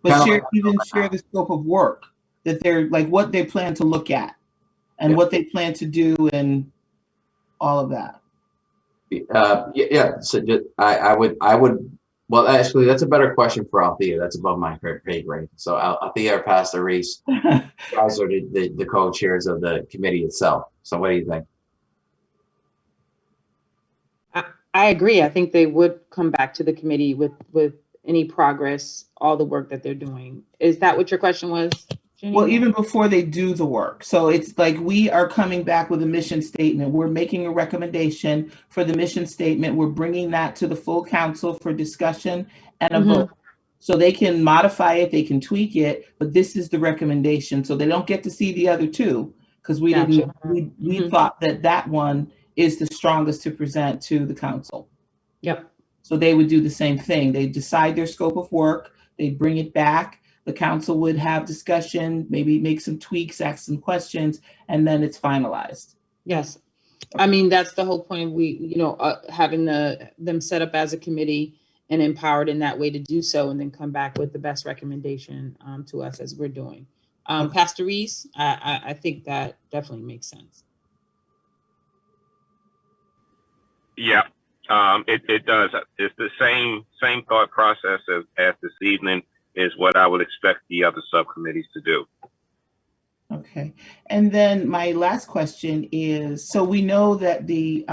D: But
A: Kind of
D: share the scope of work that they're like, what they plan to look at and what they plan to do and all of that.
A: Yeah. So I would. Well, actually, that's a better question for Althea. That's above my pay grade. So Althea or Pastor Reese, guys are the co-chairs of the committee itself. So what do you think?
C: I agree. I think they would come back to the committee with any progress, all the work that they're doing. Is that what your question was, Jenny?
D: Well, even before they do the work. So it's like we are coming back with a mission statement. We're making a recommendation for the mission statement. We're bringing that to the full council for discussion and a vote. So they can modify it, they can tweak it, but this is the recommendation. So they don't get to see the other two because we
C: Gotcha.
D: didn't, we thought that that one is the strongest to present to the council.
C: Yep.
D: So they would do the same thing. They decide their scope of work, they bring it back. The council would have discussion, maybe make some tweaks, ask some questions, and then it's finalized.
C: Yes. I mean, that's the whole point of having them set up as a committee and empowered in that way to do so, and then come back with the best recommendation to us as we're doing.
D: Okay.
C: Pastor Reese, I think that definitely makes sense.
E: Yeah, it does. It's the same thought process as this evening is what I would expect the other subcommittees to do.
D: Okay. And then my last question is, so we know that the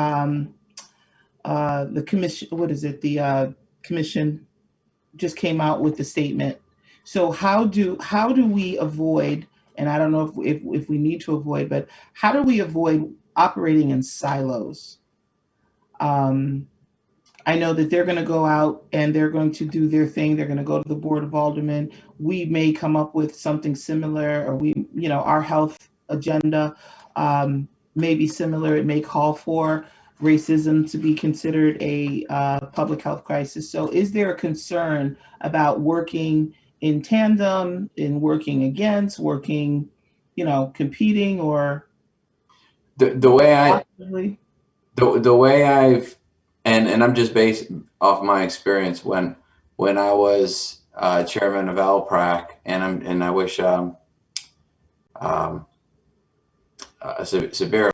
D: commission, the commission just came out with the statement. So how do we avoid, and I don't know if we need to avoid, but how do we avoid operating in silos? I know that they're going to go out and they're going to do their thing. They're going to go to the Board of Aldermen. We may come up with something similar, or our health agenda may be similar. It may call for racism to be considered a public health crisis. So is there a concern about working in tandem, in working against, working, competing, or
A: The way
D: possibly?
A: the way I've and I'm just based off my experience when I was chairman of LPRAC, and I wish Sabira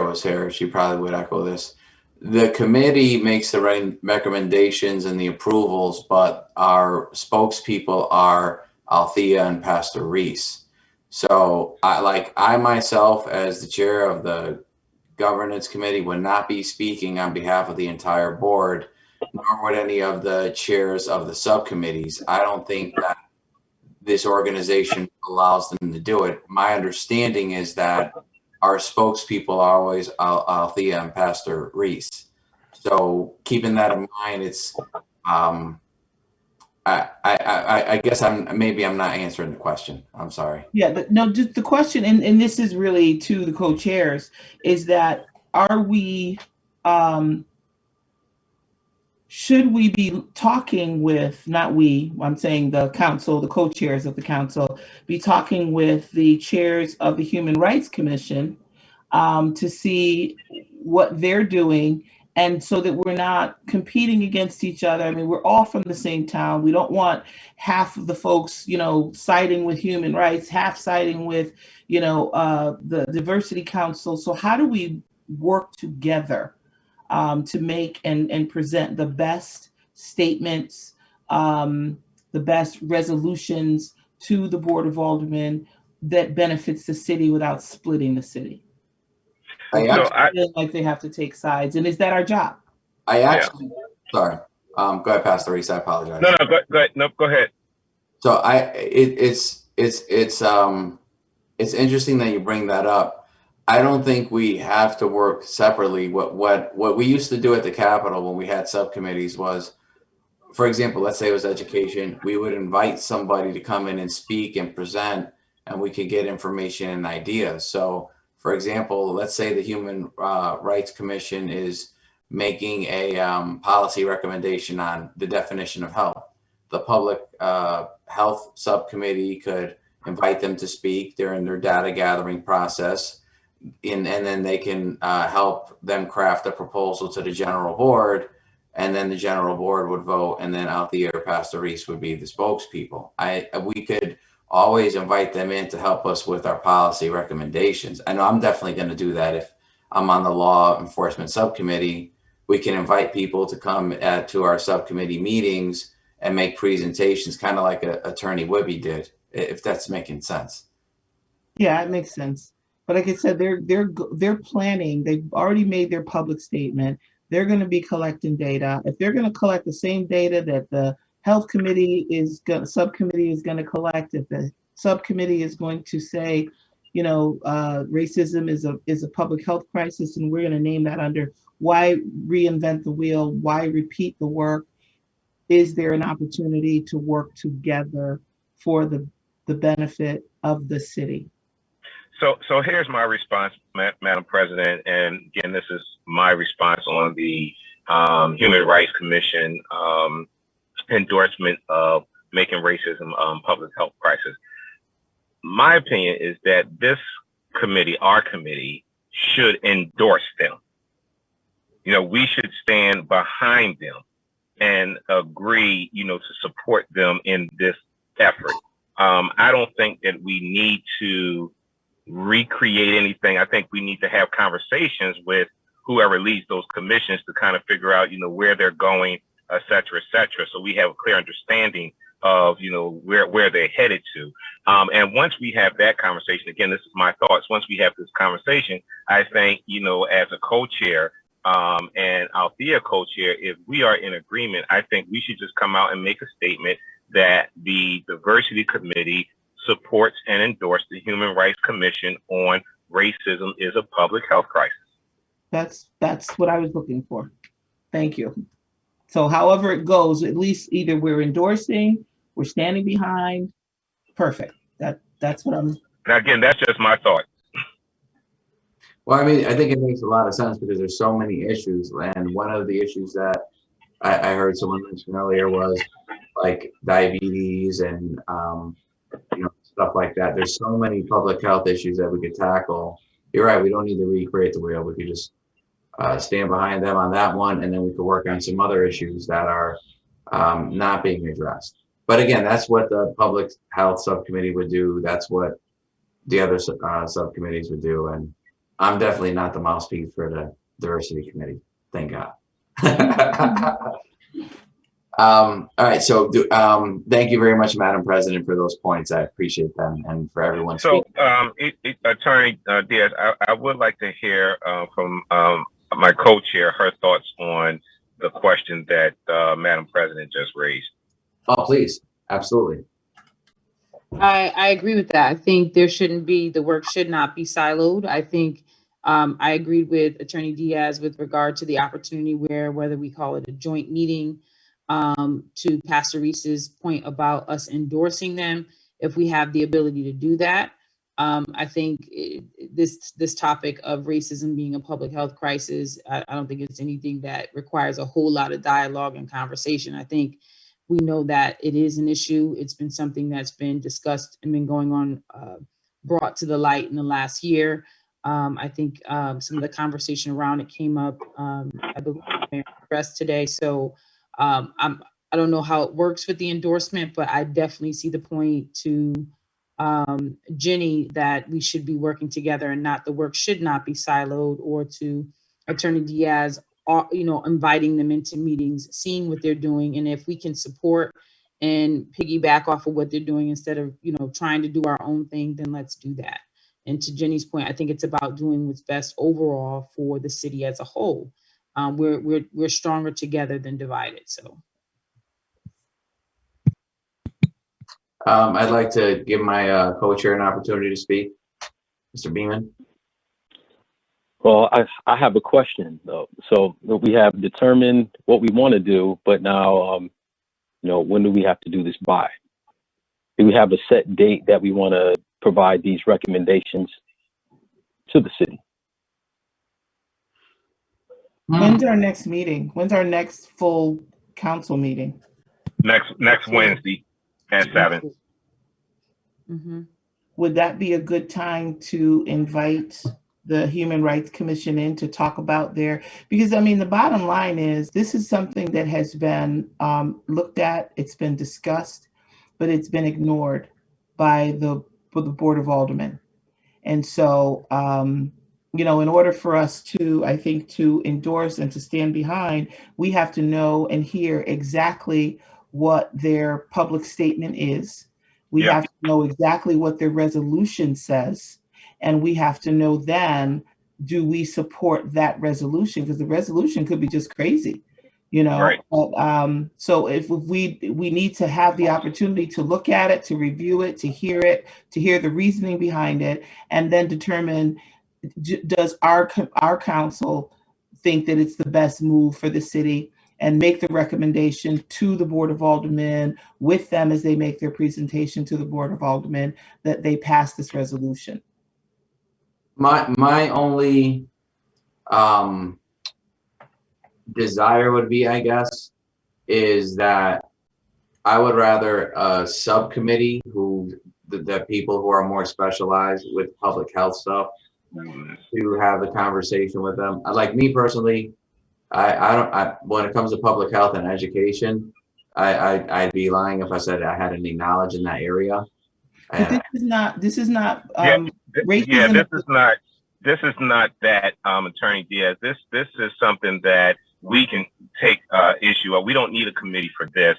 A: was here, she probably would echo this. The committee makes the recommendations and the approvals, but our spokespeople are Althea and Pastor Reese. So I myself, as the chair of the governance committee, would not be speaking on behalf of the entire board, nor would any of the chairs of the subcommittees. I don't think that this organization allows them to do it. My understanding is that our spokespeople are always Althea and Pastor Reese. So keeping that in mind, it's I guess I'm not answering the question. I'm sorry.
D: Yeah, no, just the question, and this is really to the co-chairs, is that are we, should we be talking with, not we, I'm saying the council, the co-chairs of the council, be talking with the chairs of the Human Rights Commission to see what they're doing, and so that we're not competing against each other. I mean, we're all from the same town. We don't want half of the folks, siding with human rights, half siding with, the Diversity Council. So how do we work together to make and present the best statements, the best resolutions to the Board of Aldermen that benefits the city without splitting the city? I feel like they have to take sides, and is that our job?
A: Sorry. Go ahead, Pastor Reese. I apologize.
E: No, go ahead. No, go ahead.
A: So it's interesting that you bring that up. I don't think we have to work separately. What we used to do at the Capitol when we had subcommittees was, for example, let's say it was education, we would invite somebody to come in and speak and present, and we could get information and ideas. So, for example, let's say the Human Rights Commission is making a policy recommendation on the definition of health. The Public Health Subcommittee could invite them to speak during their data gathering process, and then they can help them craft a proposal to the General Board, and then the General Board would vote, and then Althea or Pastor Reese would be the spokespeople. We could always invite them in to help us with our policy recommendations. I know I'm definitely going to do that if I'm on the Law Enforcement Subcommittee. We can invite people to come to our subcommittee meetings and make presentations, kind of like Attorney Wibby did, if that's making sense.
D: Yeah, it makes sense. But like I said, they're planning. They've already made their public statement. They're going to be collecting data. If they're going to collect the same data that the health committee is going, subcommittee is going to collect, if the subcommittee is going to say, you know, racism is a public health crisis, and we're going to name that under, why reinvent the wheel? Why repeat the work? Is there an opportunity to work together for the benefit of the city?
E: So here's my response, Madam President, and again, this is my response on the Human Rights Commission endorsement of making racism public health crisis. My opinion is that this committee, our committee, should endorse them. You know, we should stand behind them and agree, you know, to support them in this effort. I don't think that we need to recreate anything. I think we need to have conversations with whoever leads those commissions to kind of figure out, you know, where they're going, et cetera, so we have a clear understanding of, you know, where they're headed to. And once we have that conversation, again, this is my thoughts, once we have this conversation, I think, you know, as a co-chair and Althea co-chair, if we are in agreement, I think we should just come out and make a statement that the Diversity Committee supports and endorses the Human Rights Commission on racism is a public health crisis.
D: That's what I was looking for. Thank you. So however it goes, at least either we're endorsing, we're standing behind. Perfect. That's what I'm.
E: And again, that's just my thought.
A: Well, I mean, I think it makes a lot of sense because there's so many issues, and one of the issues that I heard someone mention earlier was like diabetes and you know, stuff like that. There's so many public health issues that we could tackle. You're right. We don't need to recreate the wheel. We could just stand behind them on that one, and then we could work on some other issues that are not being addressed. But again, that's what the Public Health Subcommittee would do. That's what the other subcommittees would do. And I'm definitely not the mouthpiece for the Diversity Committee. Thank God. All right. So thank you very much, Madam President, for those points. I appreciate them, and for everyone.
E: So, Attorney Diaz, I would like to hear from my co-chair her thoughts on the question that Madam President just raised.
A: Oh, please. Absolutely.
C: I agree with that. I think there shouldn't be, the work should not be siloed. I think I agreed with Attorney Diaz with regard to the opportunity whether we call it a joint meeting, to Pastor Reese's point about us endorsing them, if we have the ability to do that. I think this topic of racism being a public health crisis, I don't think it's anything that requires a whole lot of dialogue and conversation. I think we know that it is an issue. It's been something that's been discussed and been going on, brought to the light in the last year. I think some of the conversation around it came up, I believe, addressed today. So I don't know how it works with the endorsement, but I definitely see the point to Jenny that we should be working together, and not, the work should not be siloed, or to Attorney Diaz, you know, inviting them into meetings, seeing what they're doing, and if we can support and piggyback off of what they're doing instead of, you know, trying to do our own thing, then let's do that. And to Jenny's point, I think it's about doing what's best overall for the city as a whole. We're stronger together than divided. So
A: I'd like to give my co-chair an opportunity to speak. Mr. Beeman.
B: Well, I have a question though. So we have determined what we want to do, but now, you know, when do we have to do this by? Do we have a set date that we want to provide these recommendations to the city?
D: When's our next meeting? When's our next full council meeting?
E: Next Wednesday at 7.
C: mm-hmm.
D: Would that be a good time to invite the Human Rights Commission in to talk about because I mean, the bottom line is this is something that has been looked at, it's been discussed, but it's been ignored by the Board of Aldermen. And so, you know, in order for us to, I think, to endorse and to stand behind, we have to know and hear exactly what their public statement is. We have to know exactly what their resolution says. And we have to know then, do we support that resolution? Because the resolution could be just crazy. you know.
E: Right.
D: But, so if we need to have the opportunity to look at it, to review it, to hear the reasoning behind it, and then determine, does our council think that it's the best move for the city, and make the recommendation to the Board of Aldermen with them as they make their presentation to the Board of Aldermen that they pass this resolution.
A: My only desire would be, I guess, is that I would rather a subcommittee the people who are more specialized with public health stuff to have the conversation with them. Like me personally, I when it comes to public health and education, I'd be lying if I said I had any knowledge in that area.
D: But this is not
E: Yeah,
D: racism.
E: this is not that, Attorney Diaz. This is something that we can take issue of. We don't need a committee for this.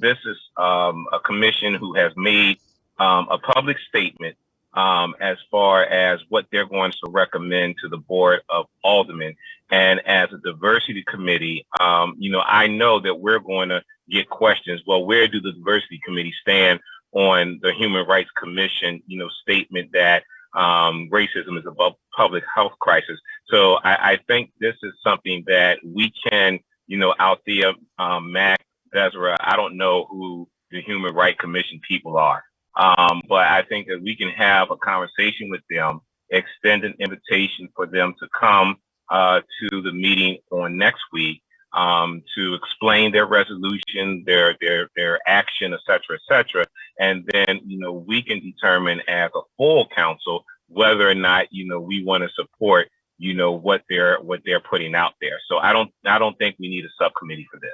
E: This is a commission who has made a public statement as far as what they're going to recommend to the Board of Aldermen. And as a diversity committee, I know that we're going to get questions. Well, where do the diversity committee stand on the Human Rights Commission, statement that racism is a public health crisis? So I think this is something that we can, out there, Mac, Desiree, I don't know who the Human Rights Commission people are, but I think that we can have a conversation with them, extend an invitation for them to come to the meeting on next week to explain their resolution, their action, et cetera, and then we can determine as a full council whether or not we want to support what they're putting out there. So I don't think we need a subcommittee for this.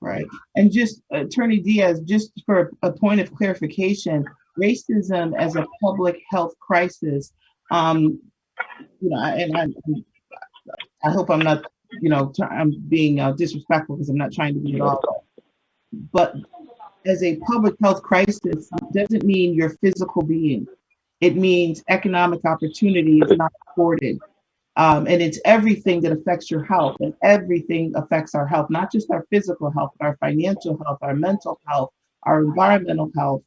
D: Right. And just Attorney Diaz, just for a point of clarification, racism as a public health crisis, and I hope I'm not, I'm being disrespectful because I'm not trying to be at all. But as a public health crisis doesn't mean your physical being. It means economic opportunity is not afforded. And it's everything that affects your health, and everything affects our health, not just our physical health, but our financial health, our mental health, our environmental health,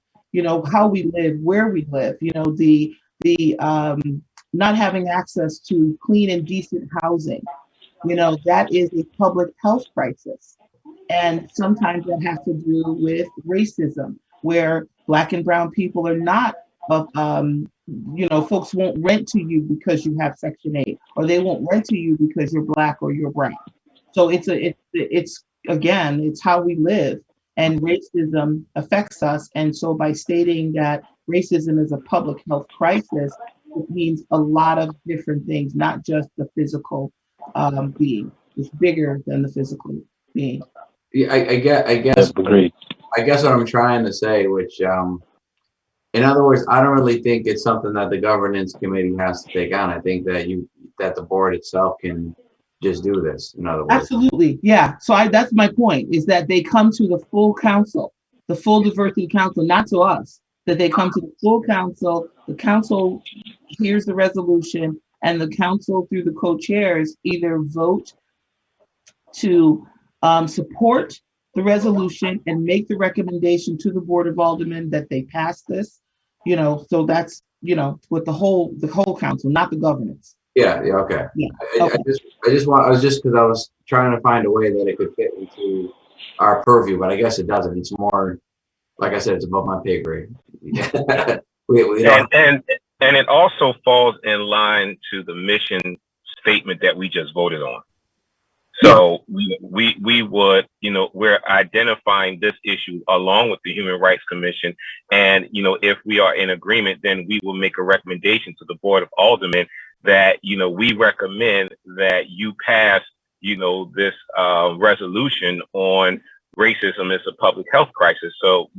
D: how we live, where we live, the not having access to clean and decent housing, that is a public health crisis. And sometimes that has to do with racism, where Black and brown people are not, folks won't rent to you because you have Section 8, or they won't rent to you because you're Black or you're brown. So it's how we live, and racism affects us. And so by stating that racism is a public health crisis, it means a lot of different things, not just the physical being. It's bigger than the physical being.
A: Yeah, I guess.
B: Agreed.
A: I guess what I'm trying to say, which, in other words, I don't really think it's something that the governance committee has to take on. I think that the board itself can just do this. In other words,
D: absolutely, yeah. So that's my point: is that they come to the full council, the full diversity council, not to us. That they come to the full council. The council hears the resolution, and the council, through the co-chairs, either vote to support the resolution and make the recommendation to the Board of Aldermen that they pass this. So that's with the whole council, not the governance.
A: Yeah, okay.
D: Yeah.
A: Okay. Because I was trying to find a way that it could fit into our purview, but I guess it doesn't. It's more, like I said, it's above my pay grade. we don't.
E: And it also falls in line to the mission statement that we just voted on. So we would, we're identifying this issue along with the Human Rights Commission. And, if we are in agreement, then we will make a recommendation to the Board of Aldermen that, we recommend that you pass, this resolution on racism as a public health crisis. So,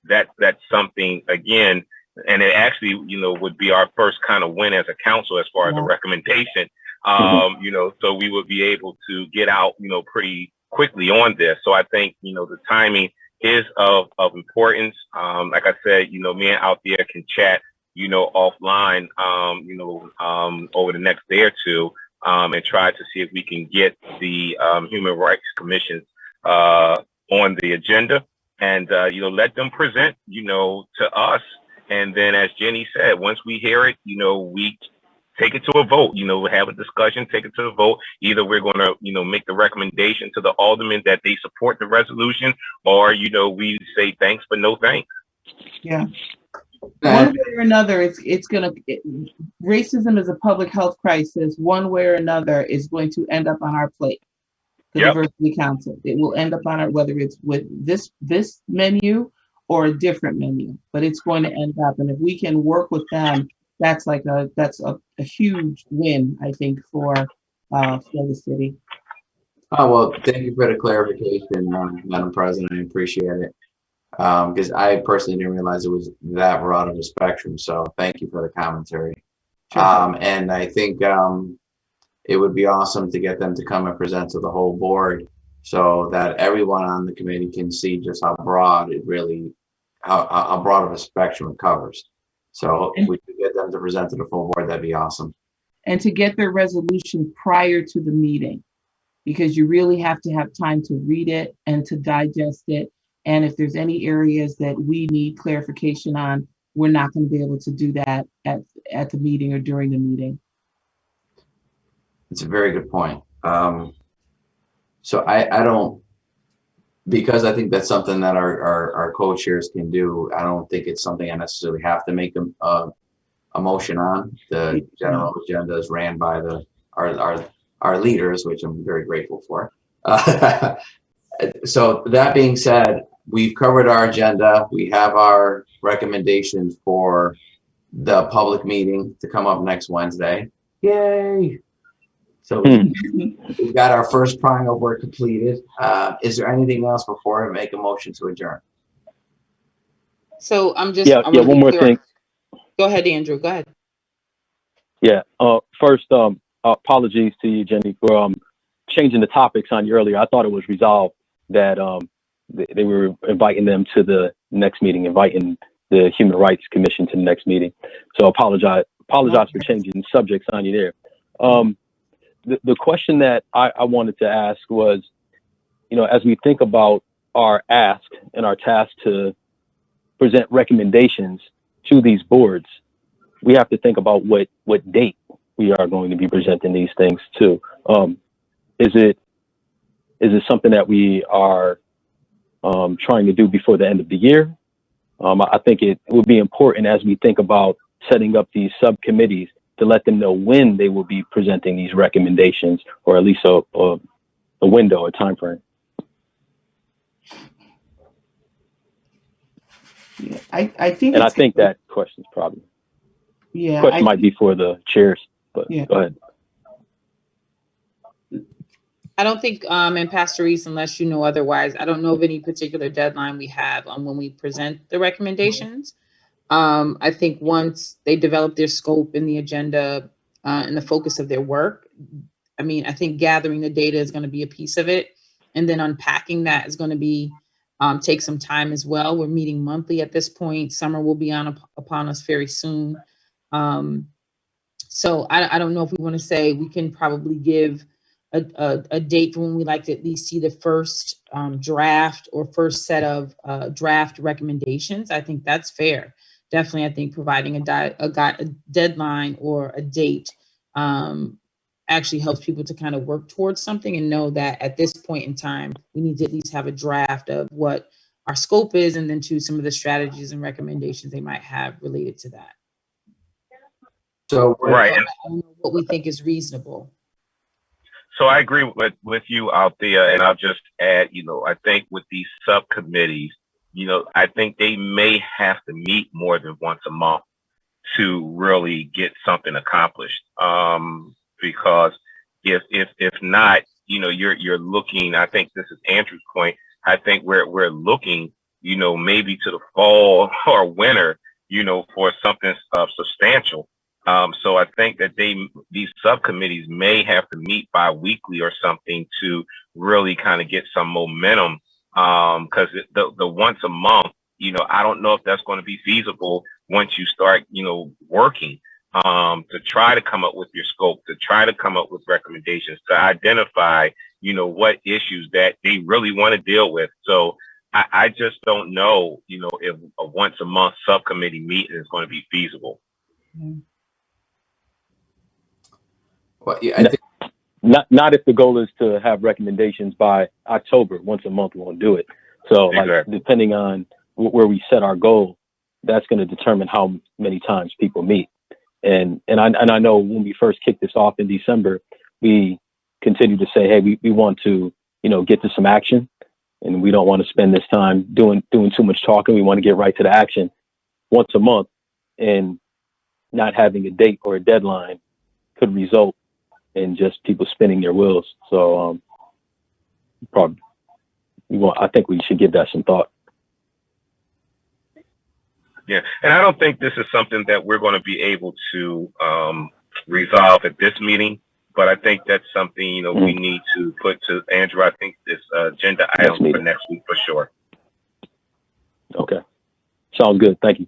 E: that's something, again, and it actually, would be our first kind of win as a council as far as a recommendation. So we would be able to get out, pretty quickly on this. So I think, the timing is of importance. Like I said, me and out there can chat, offline, over the next day or two. and try to see if we can get the Human Rights Commission on the agenda, and let them present to us. And then, as Jenny said, once we hear it, we take it to a vote, have a discussion, take it to a vote. Either we're going to, make the recommendation to the aldermen that they support the resolution, or, we say thanks, but no thanks.
D: Yeah. One way or another, racism is a public health crisis. One way or another is going to end up on our plate. The Diversity Council. It will end up on it, whether it's with this menu or a different menu, but it's going to end up. And if we can work with them, that's a huge win, I think, for the city.
A: Oh, well, thank you for the clarification, Madam President. I appreciate it. Because I personally didn't realize it was that broad of a spectrum. So thank you for the commentary.
D: Sure.
A: And I think it would be awesome to get them to come and present to the whole board so that everyone on the committee can see just how broad it really, how broad of a spectrum it covers. So if we could get them to present to the full board, that'd be awesome.
D: And to get their resolution prior to the meeting, because you really have to have time to read it and to digest it. And if there's any areas that we need clarification on, we're not going to be able to do that at the meeting or during the meeting.
A: It's a very good point. So I don't, because I think that's something that our co-chairs can do. I don't think it's something I necessarily have to make a motion on. The general agenda is ran by our leaders, which I'm very grateful for. So that being said, we've covered our agenda. We have our recommendations for the public meeting to come up next Wednesday. Yay! So we've got our first prong of work completed. Is there anything else before I make a motion to adjourn?
C: So I'm just
B: one more thing.
C: Go ahead, Andrew. Go ahead.
B: Yeah. First, apologies to you, Jenny, for changing the topics on you earlier. I thought it was resolved that they were inviting them to the next meeting, inviting the Human Rights Commission to the next meeting. So apologize for changing subjects on you there. The question that I wanted to ask was, as we think about our ask and our task to present recommendations to these boards, we have to think about what date we are going to be presenting these things to. Is it something that we are trying to do before the end of the year? I think it would be important as we think about setting up these subcommittees to let them know when they will be presenting these recommendations, or at least a window, a time frame.
D: Yeah, I think.
B: And I think that question's probably.
D: Yeah.
B: Question might be for the chairs, but yeah. Go ahead.
C: I don't think, and Pastor Reese, unless you know otherwise, I don't know of any particular deadline we have on when we present the recommendations. I think once they develop their scope and the agenda and the focus of their work, I think gathering the data is going to be a piece of it. And then unpacking that is going to be take some time as well. We're meeting monthly at this point. Summer will be upon us very soon. So I don't know if we want to say we can probably give a date for when we like to at least see the first draft or first set of draft recommendations. I think that's fair. Definitely, I think providing a deadline or a date actually helps people to kind of work towards something and know that at this point in time, we need to at least have a draft of what our scope is, and then to some of the strategies and recommendations they might have related to that.
A: So
E: right.
C: I don't know what we think is reasonable.
E: So I agree with you, Althea, and I'll just add, I think with these subcommittees, I think they may have to meet more than once a month to really get something accomplished. Because if not, you're looking. I think this is Andrew's point. I think we're looking, maybe to the fall or winter, for something substantial. So I think that these subcommittees may have to meet bi-weekly or something to really kind of get some momentum. Because the once a month, I don't know if that's going to be feasible once you start, working. to try to come up with your scope, to try to come up with recommendations, to identify, what issues that they really want to deal with. So I just don't know, if a once a month subcommittee meeting is going to be feasible.
A: Well, yeah, I think
B: Not if the goal is to have recommendations by October. Once a month, we won't do it. So,
E: Exactly.
B: depending on where we set our goal, that's going to determine how many times people meet. And I know when we first kicked this off in December, we continued to say, hey, we want to, get to some action, and we don't want to spend this time doing too much talking. We want to get right to the action. Once a month, and not having a date or a deadline could result in just people spinning their wheels. So I think we should give that some thought.
E: Yeah, and I don't think this is something that we're going to be able to resolve at this meeting, but I think that's something, we need to put to Andrew. I think this agenda item for next week for sure.
B: Okay. Sounds good. Thank you.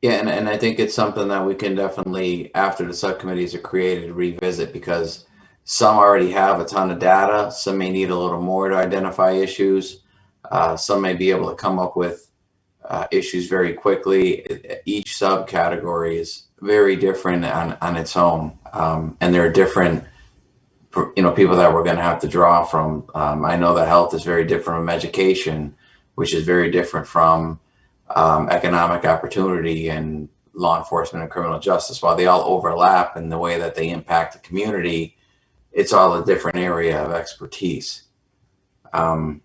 A: Yeah, and I think it's something that we can definitely, after the subcommittees are created, revisit, because some already have a ton of data. Some may need a little more to identify issues. Some may be able to come up with issues very quickly. Each subcategory is very different on its own. And there are different, people that we're going to have to draw from. I know that health is very different from education, which is very different from economic opportunity and law enforcement and criminal justice. While they all overlap in the way that they impact the community, it's all a different area of expertise. That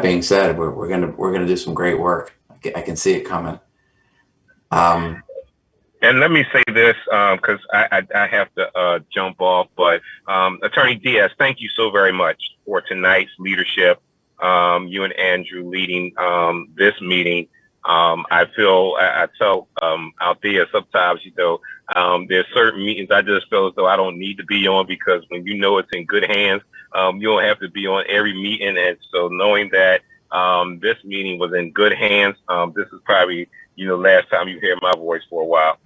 A: being said, we're gonna do some great work. I can see it coming.
E: And let me say this, because I have to jump off, but Attorney Diaz, thank you so very much for tonight's leadership. You and Andrew leading this meeting. I tell Althea sometimes, there's certain meetings I just feel as though I don't need to be on, because when it's in good hands, you don't have to be on every meeting. And so knowing that this meeting was in good hands, this is probably, last time you hear my voice for a while.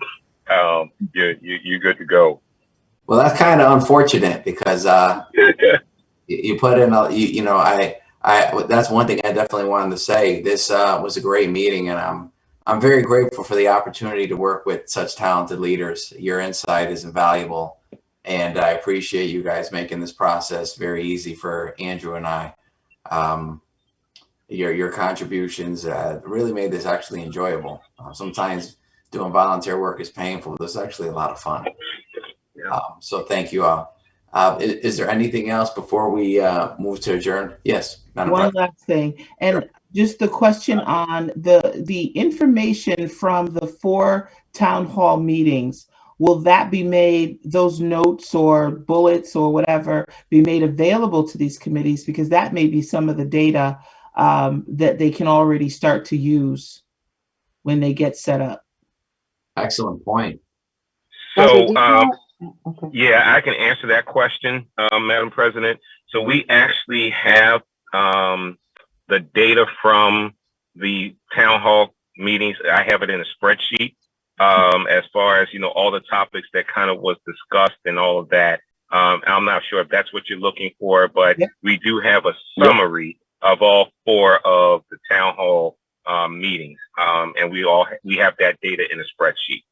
E: You're good to go.
A: Well, that's kind of unfortunate, because you put in that's one thing I definitely wanted to say. This was a great meeting, and I'm very grateful for the opportunity to work with such talented leaders. Your insight is invaluable, and I appreciate you guys making this process very easy for Andrew and I. Your contributions really made this actually enjoyable. Sometimes doing volunteer work is painful, but it's actually a lot of fun. So thank you all. Is there anything else before we move to adjourn? Yes, Madam
D: One
A: President.
D: last thing, and just the question on the information from the 4 town hall meetings. Will that be made, those notes or bullets or whatever, be made available to these committees? Because that may be some of the data that they can already start to use when they get set up.
A: Excellent point.
E: So,
C: Okay.
E: yeah, I can answer that question, Madam President. So we actually have the data from the town hall meetings. I have it in a spreadsheet as far as, all the topics that kind of was discussed and all of that. I'm not sure if that's what you're looking for, but we do have a summary of all 4 of the town hall meetings. And we have that data in a spreadsheet.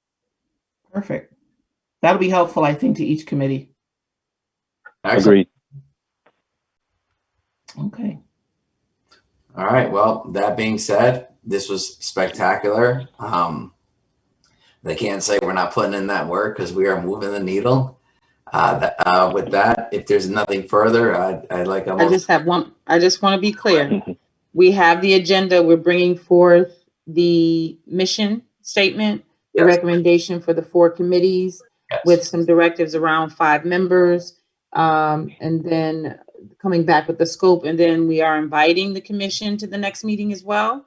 D: Perfect. That'll be helpful, I think, to each committee.
A: Excellent.
B: Agreed.
D: Okay.
A: All right. Well, that being said, this was spectacular. They can't say we're not putting in that work, because we are moving the needle. With that, if there's nothing further, I'd like.
C: I just have one. I just want to be clear. We have the agenda. We're bringing forth the mission statement, the recommendation for the 4 committees, with some directives around 5 members, and then coming back with the scope. And then we are inviting the commission to the next meeting as well,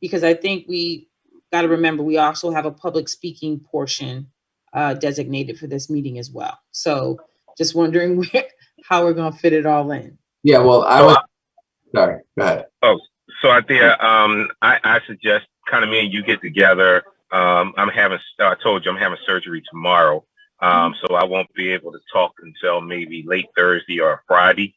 C: because I think we got to remember we also have a public speaking portion designated for this meeting as well. So just wondering how we're going to fit it all in.
A: Yeah, well, sorry, go ahead.
E: Oh, so Althea, I suggest kind of me and you get together I told you I'm having surgery tomorrow. So I won't be able to talk until maybe late Thursday or Friday.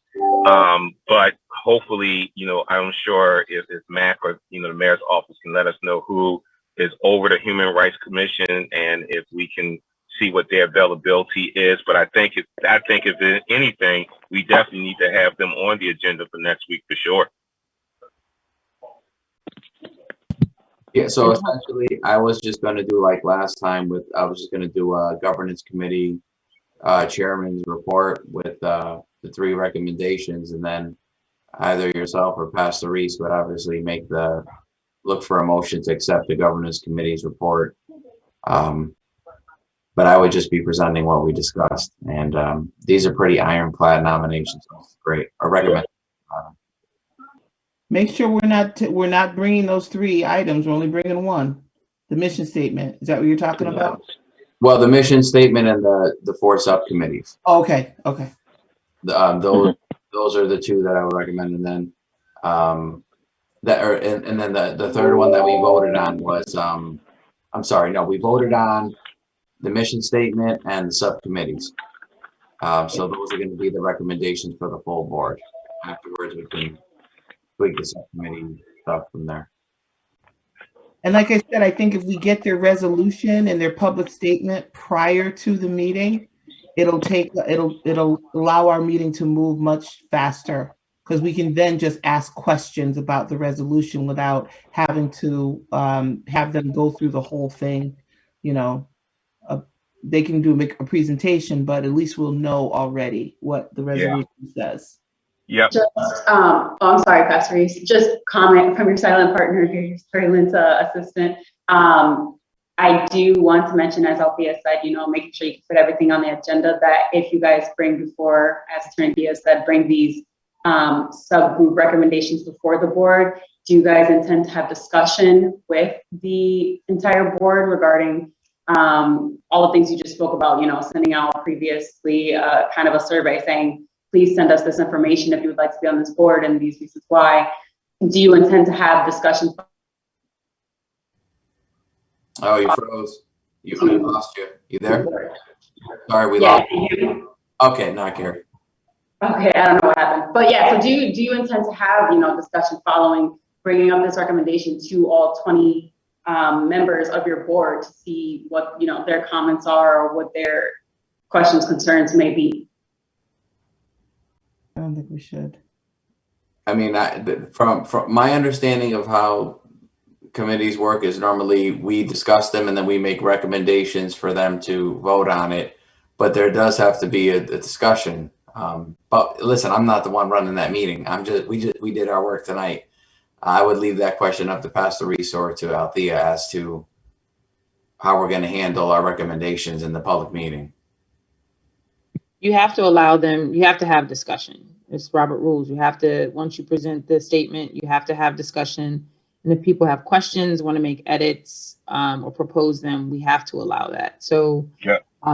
E: But hopefully, I'm sure if Mac or, the mayor's office can let us know who is over the Human Rights Commission and if we can see what their availability is. But I think if there's anything, we definitely need to have them on the agenda for next week for sure.
A: Yeah, so essentially, I was just going to do like last time I was just going to do a governance committee chairman's report with the 3 recommendations, and then either yourself or Pastor Reese would obviously look for a motion to accept the governance committee's report. But I would just be presenting what we discussed, and these are pretty ironclad nominations. Great, I recommend.
D: Make sure we're not bringing those 3 items. We're only bringing 1. The mission statement. Is that what you're talking about?
A: Well, the mission statement and the 4 subcommittees.
D: Okay.
A: Those are the 2 that I would recommend, and then and then the 3rd one that we voted on was I'm sorry, no, we voted on the mission statement and the subcommittees. So those are going to be the recommendations for the full board. Afterwards, we can tweak the subcommittee stuff from there.
D: And like I said, I think if we get their resolution and their public statement prior to the meeting, it'll allow our meeting to move much faster, because we can then just ask questions about the resolution without having to have them go through the whole thing. They can make a presentation, but at least we'll know already what the resolution says.
E: Yep.
F: Just, I'm sorry, Pastor Reese, just comment from your silent partner here, your silent assistant. I do want to mention, as Althea said, making sure you can put everything on the agenda, that if you guys bring before, as Attorney Diaz said, bring these subgroup recommendations before the board, do you guys intend to have discussion with the entire board regarding all the things you just spoke about, sending out previously kind of a survey saying, please send us this information if you would like to be on this board and these reasons why. Do you intend to have discussion?
A: Oh, you froze. We lost you. You there? Sorry, we
F: Yeah.
A: lost you. Okay, now I can hear you.
F: Okay, I don't know what happened. But yeah, so do you intend to have, discussion following bringing up this recommendation to all 20 members of your board to see what, their comments are or what their questions, concerns may be?
D: I don't think we should.
A: I mean, from my understanding of how committees work is normally we discuss them and then we make recommendations for them to vote on it. But there does have to be a discussion. But listen, I'm not the one running that meeting. We did our work tonight. I would leave that question up to Pastor Reese or to Althea as to how we're going to handle our recommendations in the public meeting.
C: You have to allow them, you have to have discussion. It's Robert rules. You have to, once you present the statement, you have to have discussion. And if people have questions, want to make edits or propose them, we have to allow that. So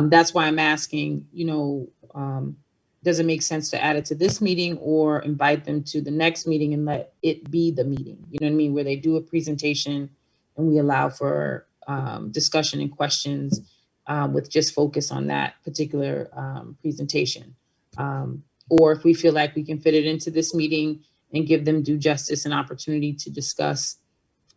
C: that's why I'm asking, does it make sense to add it to this meeting or invite them to the next meeting and let it be the meeting? You know what I mean? Where they do a presentation and we allow for discussion and questions with just focus on that particular presentation. Or if we feel like we can fit it into this meeting and give them due justice and opportunity to discuss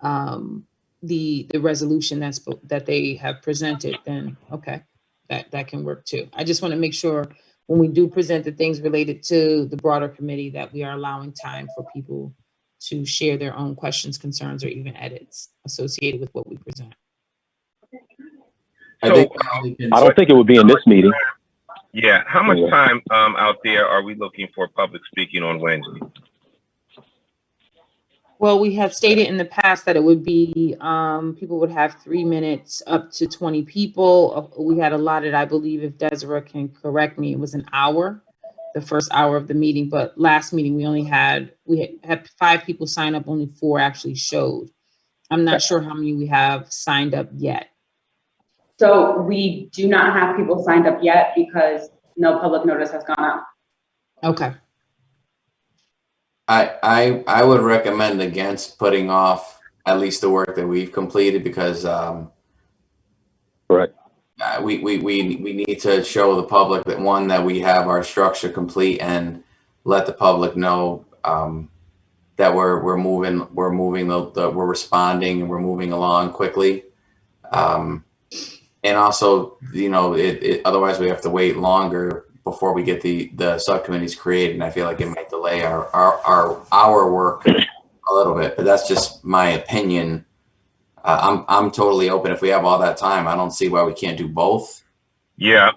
C: the resolution that they have presented, then okay, that can work too. I just want to make sure when we do present the things related to the broader committee that we are allowing time for people to share their own questions, concerns, or even edits associated with what we present.
A: I
B: don't think it would be in this meeting.
E: Yeah. How much time out there are we looking for public speaking on Wednesday?
C: Well, we had stated in the past that it would be, people would have 3 minutes up to 20 people. We had allotted, I believe, if Desiree can correct me, it was an hour, the first hour of the meeting. But last meeting, we had 5 people sign up, only 4 actually showed. I'm not sure how many we have signed up yet.
F: So we do not have people signed up yet because no public notice has gone out.
C: Okay.
A: I would recommend against putting off at least the work that we've completed because
B: Correct.
A: we need to show the public that, one, that we have our structure complete, and let the public know that we're responding and we're moving along quickly. And also, you know, otherwise we have to wait longer before we get the subcommittees created, and I feel like it might delay our work a little bit. But that's just my opinion. I'm totally open. If we have all that time, I don't see why we can't do both.
E: Yeah.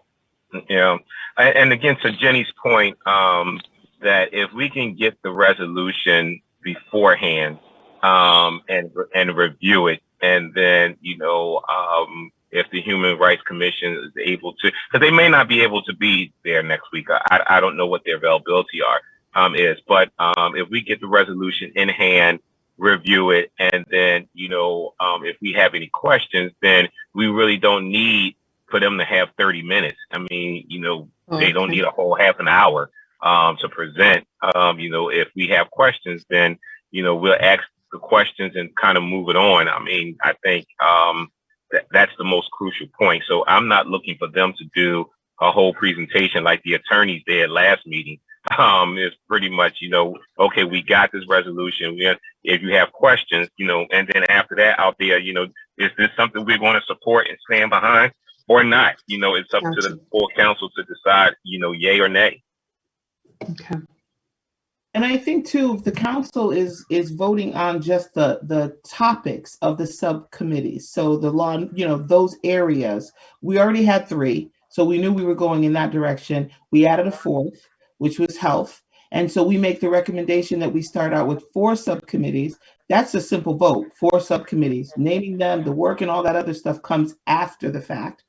E: And again, to Jenny's point, that if we can get the resolution beforehand, and review it, and then, you know, if the Human Rights Commission is able to, because they may not be able to be there next week. I don't know what their availability is, but if we get the resolution in hand, review it, and then, you know, if we have any questions, then we really don't need for them to have 30 minutes. I mean, you know, they don't need a whole half an hour to present. You know, if we have questions, then, you know, we'll ask the questions and kind of move it on. I mean, I think that's the most crucial point. So I'm not looking for them to do a whole presentation like the attorneys did last meeting. It's pretty much, you know, okay, we got this resolution. If you have questions, you know, and then after that out there, you know, is this something we're going to support and stand behind or not? You know, it's up to the full council to decide, you know, yay or nay.
C: Okay.
D: And I think too, if the council is voting on just the topics of the subcommittees, so the law, you know, those areas, we already had 3, so we knew we were going in that direction. We added a 4th, which was health. And so we make the recommendation that we start out with 4 subcommittees. That's a simple vote, 4 subcommittees. Naming them, the work and all that other stuff comes after the fact,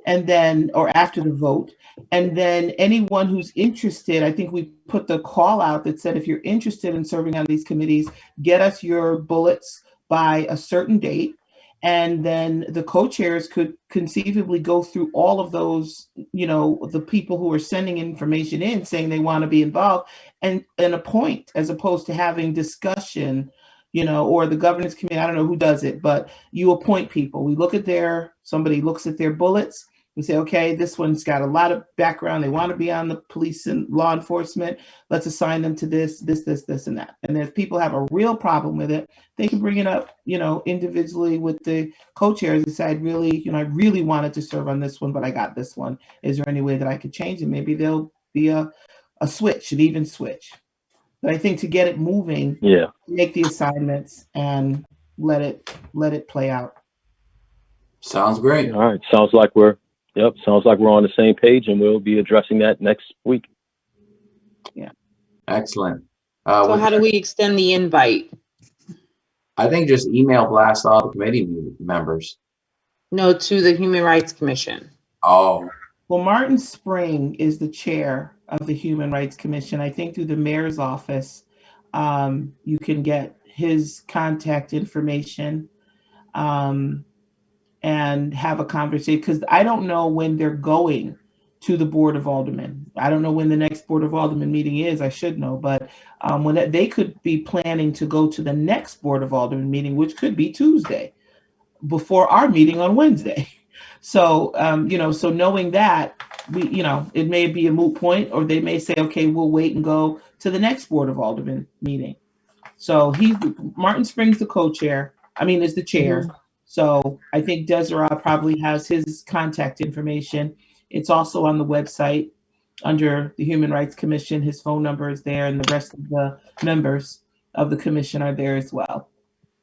D: and then, or after the vote. And then anyone who's interested, I think we put the call out that said, if you're interested in serving on these committees, get us your bullets by a certain date. And then the co-chairs could conceivably go through all of those, you know, the people who are sending information in saying they want to be involved, and appoint, as opposed to having discussion, you know, or the governance committee. I don't know who does it, but you appoint people. We look at somebody looks at their bullets. We say, okay, this one's got a lot of background. They want to be on the police and law enforcement. Let's assign them to this, and that. And if people have a real problem with it, they can bring it up, you know, individually with the co-chairs and decide, really, you know, I really wanted to serve on this one, but I got this one. Is there any way that I could change it? Maybe there'll be a switch, an even switch. But I think to get it moving, make the assignments and let it play out.
A: Sounds great.
B: All right. Sounds like we're on the same page, and we'll be addressing that next week.
D: Yeah.
A: Excellent.
C: So how do we extend the invite?
A: I think just email blast all the committee members.
C: No, to the Human Rights Commission.
A: Oh.
D: Well, Martin Spring is the chair of the Human Rights Commission. I think through the mayor's office, you can get his contact information and have a conversation, because I don't know when they're going to the Board of Aldermen. I don't know when the next Board of Aldermen meeting is. I should know, but when they could be planning to go to the next Board of Aldermen meeting, which could be Tuesday, before our meeting on Wednesday. So, you know, so knowing that, it may be a moot point, or they may say, okay, we'll wait and go to the next Board of Aldermen meeting. So Martin Springs, the co-chair, is the chair. Mm-hmm. So I think Desiree probably has his contact information. It's also on the website under the Human Rights Commission. His phone number is there, and the rest of the members of the commission are there as well.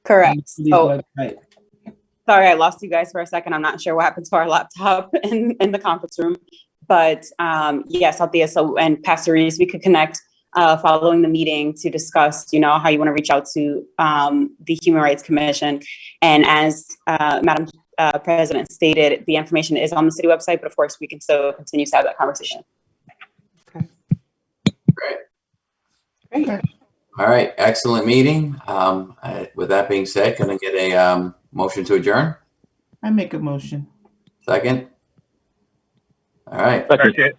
I: Correct. So, sorry, I lost you guys for a second. I'm not sure what happened to our laptop in the conference room. But yes, Althea, and Pastor Reese, we could connect following the meeting to discuss, how you want to reach out to the Human Rights Commission. And as Madam President stated, the information is on the city website, but of course we can still continue to have that conversation.
C: Okay.
A: Great. All right. Excellent meeting. With that being said, can I get a motion to adjourn?
D: I make a motion.
A: Second. All right.
E: Second.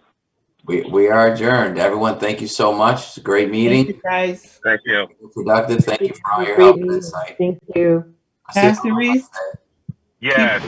A: We are adjourned. Everyone, thank you so much. It's a great meeting.
D: Thank you, guys.
E: Thank you.
A: Productive. Thank you for all your help and insight.
C: Thank you.
D: Pastor Reese?
E: Yes.